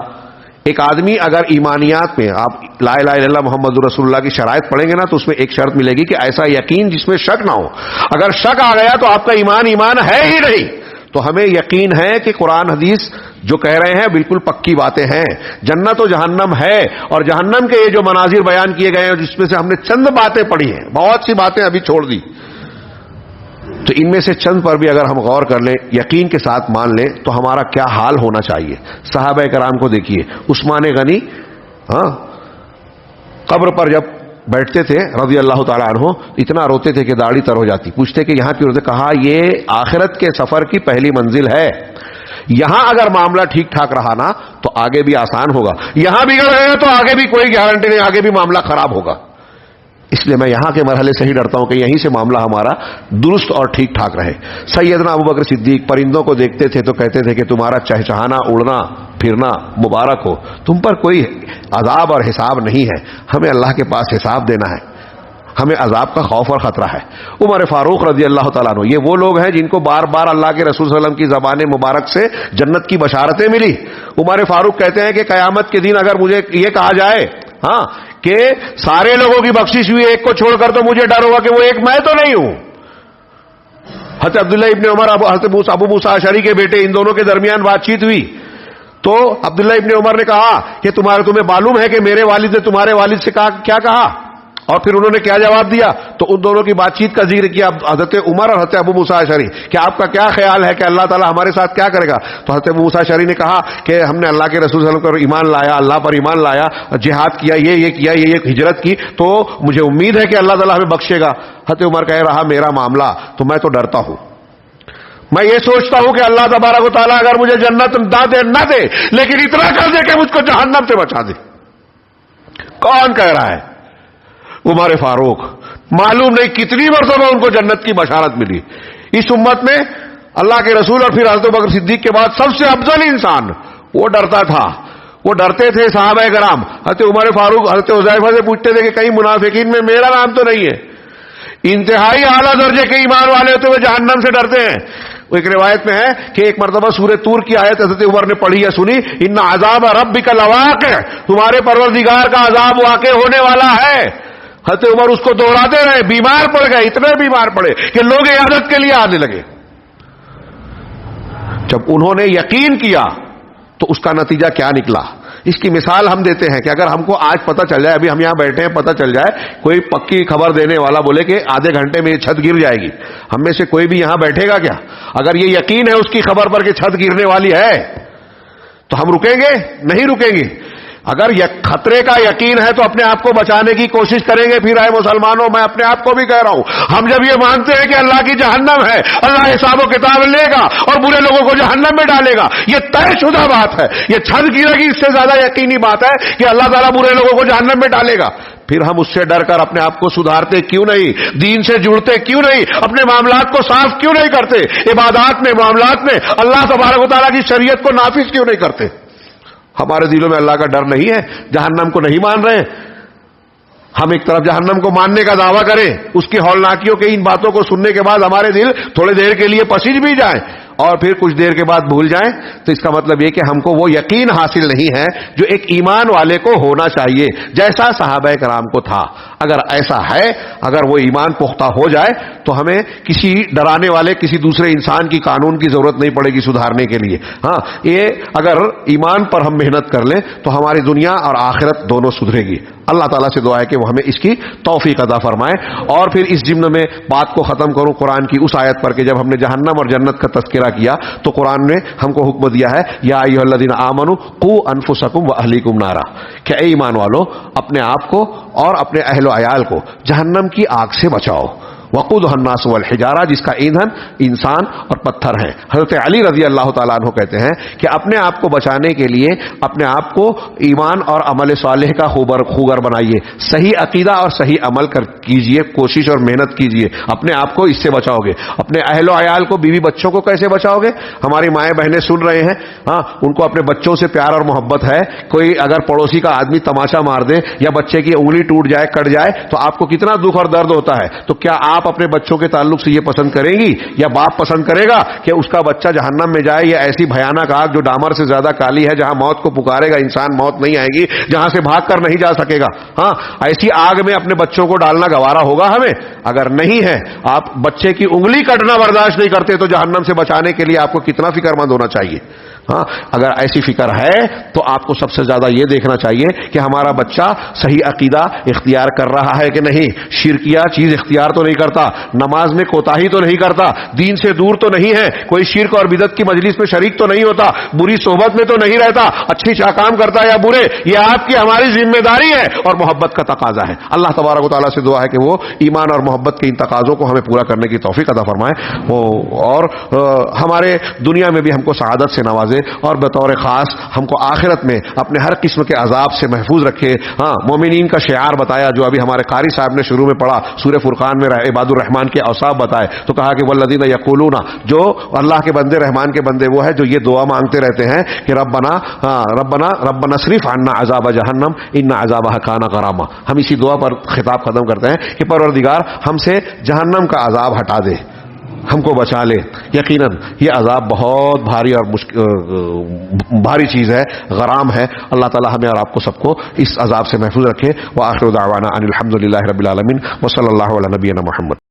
ایک آدمی اگر ایمانیات میں آپ لا الہ الا اللہ محمد رسول اللہ کی شرائط پڑھیں گے نا، تو اس میں ایک شرط ملے گی کہ ایسا یقین جس میں شک نہ ہو۔ اگر شک آ گیا تو آپ کا ایمان ہے ہی نہیں۔ تو ہمیں یقین ہے کہ قرآن حدیث جو کہہ رہے ہیں بالکل پکی باتیں ہیں، جنت و جہنم ہے، اور جہنم کے یہ جو مناظر بیان کیے گئے ہیں جس میں سے ہم نے چند باتیں پڑھی ہیں، بہت سی باتیں ابھی چھوڑ دی، تو ان میں سے چند پر بھی اگر ہم غور کر لیں، یقین کے ساتھ مان لیں، تو ہمارا کیا حال ہونا چاہیے۔ صحابہ کرام کو دیکھیے، عثمان غنی قبر پر جب بیٹھتے تھے رضی اللہ تعالیٰ عنہ، اتنا روتے تھے کہ داڑھی تر ہو جاتی، پوچھتے کہ یہاں کیوں روتے؟ کہا یہ آخرت کے سفر کی پہلی منزل ہے، یہاں اگر معاملہ ٹھیک ٹھاک رہا نا تو آگے بھی آسان ہوگا، یہاں بگڑ رہے ہیں تو آگے بھی کوئی گارنٹی نہیں، آگے بھی معاملہ خراب ہوگا۔ اس لیے میں یہاں کے مرحلے سے ہی ڈرتا ہوں کہ یہیں سے معاملہ ہمارا درست اور ٹھیک ٹھاک رہے۔ سیدنا ابوبکر صدیق پرندوں کو دیکھتے تھے تو کہتے تھے کہ تمہارا چہچہانا، اڑنا پھرنا مبارک ہو، تم پر کوئی عذاب اور حساب نہیں ہے، ہمیں اللہ کے پاس حساب دینا ہے، ہمیں عذاب کا خوف اور خطرہ ہے۔ عمر فاروق رضی اللہ تعالیٰ عنہ، یہ وہ لوگ ہیں جن کو بار بار اللہ کے رسول صلی اللہ علیہ وسلم کی زبان مبارک سے جنت کی بشارتیں ملی۔ عمر فاروق کہتے ہیں کہ قیامت کے دن اگر مجھے یہ کہا جائے کہ سارے لوگوں کی بخشش ہوئی ایک کو چھوڑ کر، تو مجھے ڈر ہوگا کہ وہ ایک میں تو نہیں ہوں۔ حضرت عبداللہ ابن عمر، حضرت ابو موسیٰ اشعری کے بیٹے، ان دونوں کے درمیان بات چیت ہوئی تو عبداللہ ابن عمر نے کہا کہ تمہیں معلوم ہے کہ میرے والد نے تمہارے والد سے کہا، کیا کہا؟ اور پھر انہوں نے کیا جواب دیا؟ تو ان دونوں کی بات چیت کا ذکر کیا، حضرت عمر اور حضرت ابو موسیٰ اشعری، کہ آپ کا کیا خیال ہے کہ اللہ تعالیٰ ہمارے ساتھ کیا کرے گا؟ تو حضرت ابو موسیٰ اشعری نے کہا کہ ہم نے اللہ کے رسول صلی اللہ علیہ وسلم پر ایمان لایا، اللہ پر ایمان لایا، جہاد کیا، یہ کیا، یہ ہجرت کی، تو مجھے امید ہے کہ اللہ تعالیٰ ہمیں بخشے گا۔ حضرت عمر کہہ رہا میرا معاملہ تو میں تو ڈرتا ہوں، میں یہ سوچتا ہوں کہ اللہ تبارک و تعالیٰ اگر مجھے جنت نہ دے لیکن اتنا کر دے کہ مجھ کو جہنم سے بچا دے۔ کون کہہ رہا ہے؟ عمر فاروق۔ معلوم نہیں کتنی مرتبہ ان کو جنت کی بشارت ملی۔ اس امت میں اللہ کے رسول اور پھر حضرت بکر صدیق کے بعد سب سے افضل انسان، وہ ڈرتا تھا، وہ ڈرتے تھے صحابہ کرام۔ حضرت عمر فاروق حضرت حذیفہ سے پوچھتے تھے کہ کہیں منافقین میں میرا نام تو نہیں ہے؟ انتہائی اعلیٰ درجے کے ایمان والے ہوتے ہوئے جہنم سے ڈرتے ہیں۔ ایک روایت میں ہے کہ ایک مرتبہ سورہ طور کی آیت حضرت عمر نے پڑھی یا سنی، ان عذاب ربک لواقع، تمہارے پروردگار کا عذاب واقع ہونے والا ہے۔ حضرت عمر اس کو دوہراتے رہے، بیمار پڑ گئے، اتنے بیمار پڑے کہ لوگ عیادت کے لیے آنے لگے۔ جب انہوں نے یقین کیا تو اس کا نتیجہ کیا نکلا؟ اس کی مثال ہم دیتے ہیں کہ اگر ہم کو آج پتہ چل جائے، ابھی ہم یہاں بیٹھے ہیں، پتہ چل جائے کوئی پکی خبر دینے والا بولے کہ آدھے گھنٹے میں یہ چھت گر جائے گی، ہم میں سے کوئی بھی یہاں بیٹھے گا کیا؟ اگر یہ یقین ہے اس کی خبر پر کہ چھت گرنے والی ہے تو ہم رکیں گے؟ نہیں رکیں گے۔ اگر خطرے کا یقین ہے تو اپنے آپ کو بچانے کی کوشش کریں گے۔ پھر آئے مسلمانوں، میں اپنے آپ کو بھی کہہ رہا ہوں، ہم جب یہ مانتے ہیں کہ اللہ کی جہنم ہے، اللہ حساب و کتاب لے گا اور برے لوگوں کو جہنم میں ڈالے گا، یہ طے شدہ بات ہے، یہ چھت گرے گی اس سے زیادہ یقینی بات ہے کہ اللہ تعالیٰ برے لوگوں کو جہنم میں ڈالے گا۔ پھر ہم اس سے ڈر کر اپنے آپ کو سدھارتے کیوں نہیں؟ دین سے جڑتے کیوں نہیں؟ اپنے معاملات کو صاف کیوں نہیں کرتے؟ عبادات میں، معاملات میں اللہ تبارک و تعالیٰ کی شریعت کو نافذ کیوں نہیں کرتے؟ ہمارے دلوں میں اللہ کا ڈر نہیں ہے، جہنم کو نہیں مان رہے۔ ہم ایک طرف جہنم کو ماننے کا دعویٰ کریں، اس کی ہولناکیوں کے ان باتوں کو سننے کے بعد ہمارے دل تھوڑے دیر کے لیے پسیج بھی جائیں اور پھر کچھ دیر کے بعد بھول جائیں، تو اس کا مطلب یہ کہ ہم کو وہ یقین حاصل نہیں ہے جو ایک ایمان والے کو ہونا چاہیے، جیسا صحابہ کرام کو تھا۔ اگر ایسا ہے، اگر وہ ایمان پختہ ہو جائے تو ہمیں کسی ڈرانے والے کسی دوسرے انسان کی قانون کی ضرورت نہیں پڑے گی سدھارنے کے لیے۔ ہاں، یہ اگر ایمان پر ہم محنت کر لیں تو ہماری دنیا اور آخرت دونوں سدھرے گی۔ اللہ تعالیٰ سے دعا ہے کہ وہ ہمیں اس کی توفیق عطا فرمائے۔ اور پھر اس ضمن میں بات کو ختم کروں قرآن کی اس آیت پر کہ جب ہم نے جہنم اور جنت کا تذکرہ کیا تو قرآن نے ہم کو حکم دیا ہے، یا ایھا الذین آمنوا قوا انفسکم واہلیکم نارا، کہ اے ایمان والو اپنے آپ کو اور اپنے اہل و عیال کو جہنم کی آگ سے بچاؤ۔ وقودها الناس والحجارہ، جس کا ایندھن انسان اور پتھر ہیں۔ حضرت علی رضی اللہ تعالیٰ عنہ کہتے ہیں کہ اپنے آپ کو بچانے کے لیے اپنے آپ کو ایمان اور عمل صالح کا خوگر بنائیے، صحیح عقیدہ اور صحیح عمل کیجئے، کوشش اور محنت کیجئے، اپنے آپ کو اس سے بچاؤ گے۔ اپنے اہل و عیال کو، بیوی بچوں کو کیسے بچاؤ گے؟ ہماری مائیں بہنیں سن رہے ہیں، ہاں، ان کو اپنے بچوں سے پیار اور محبت ہے۔ کوئی اگر پڑوسی کا آدمی تماشا مار دے یا بچے کی انگلی ٹوٹ جائے، کٹ جائے، تو آپ کو کتنا دکھ اور درد ہوتا ہے۔ تو کیا آپ اپنے بچوں کے تعلق سے یہ پسند کریں گی یا باپ پسند کرے گا کہ اس کا بچہ جہنم میں جائے؟ یا ایسی بھیانک آگ جو ڈامر سے زیادہ کالی ہے، جہاں موت کو پکارے گا انسان موت نہیں آئے گی، جہاں سے بھاگ کر نہیں جا سکے گا، ہاں، ایسی آگ میں اپنے بچوں کو ڈالنا گوارا ہوگا ہمیں؟ اگر نہیں ہے، آپ بچے کی انگلی کٹنا برداشت نہیں کرتے تو جہنم سے بچانے کے لیے آپ کو کتنا فکر مند ہونا چاہیے۔ ہاں، اگر ایسی فکر ہے تو آپ کو سب سے زیادہ یہ دیکھنا چاہیے کہ ہمارا بچہ صحیح عقیدہ اختیار کر رہا ہے کہ نہیں، شرکیہ چیز اختیار تو نہیں کرتا، نماز میں کوتاہی تو نہیں کرتا، دین سے دور تو نہیں ہے، کوئی شرک اور بدعت کی مجلس میں شریک تو نہیں ہوتا، بری صحبت میں تو نہیں رہتا، اچھی کام کرتا ہے یا برے، یہ آپ کی ہماری ذمہ داری ہے اور محبت کا تقاضا ہے۔ اللہ تبارک و تعالیٰ سے دعا ہے کہ وہ ایمان اور محبت کے ان تقاضوں کو ہمیں پورا کرنے کی توفیق عطا فرمائے اور ہمارے دنیا میں بھی ہم کو سعادت سے نوازے اور بطور خاص ہم کو آخرت میں اپنے ہر قسم کے عذاب سے محفوظ رکھے۔ ہاں، مومنین کا شعار بتایا جو ابھی ہمارے قاری صاحب نے شروع میں پڑھا، سورہ فرقان میں عباد الرحمن کے اوصاف بتائے تو کہا کہ والذین یقولون، جو اللہ کے بندے، رحمان کے بندے وہ ہے جو یہ دعا مانگتے رہتے ہیں کہ ربنا ربنا ربنا اصرف عنا عذاب جہنم ان عذابها کان غراما۔ ہم اسی دعا پر خطاب ختم کرتے ہیں کہ پروردگار ہم سے جہنم کا عذاب ہٹا دے، ہم کو بچا لے۔ یقیناً یہ عذاب بہت بھاری اور بھاری چیز ہے، غرام ہے۔ اللہ تعالی ہمیں اور آپ کو سب کو اس عذاب سے محفوظ رکھے۔ وآخر دعوانا ان الحمد للہ رب العالمین وصلی اللہ علی نبینا محمد۔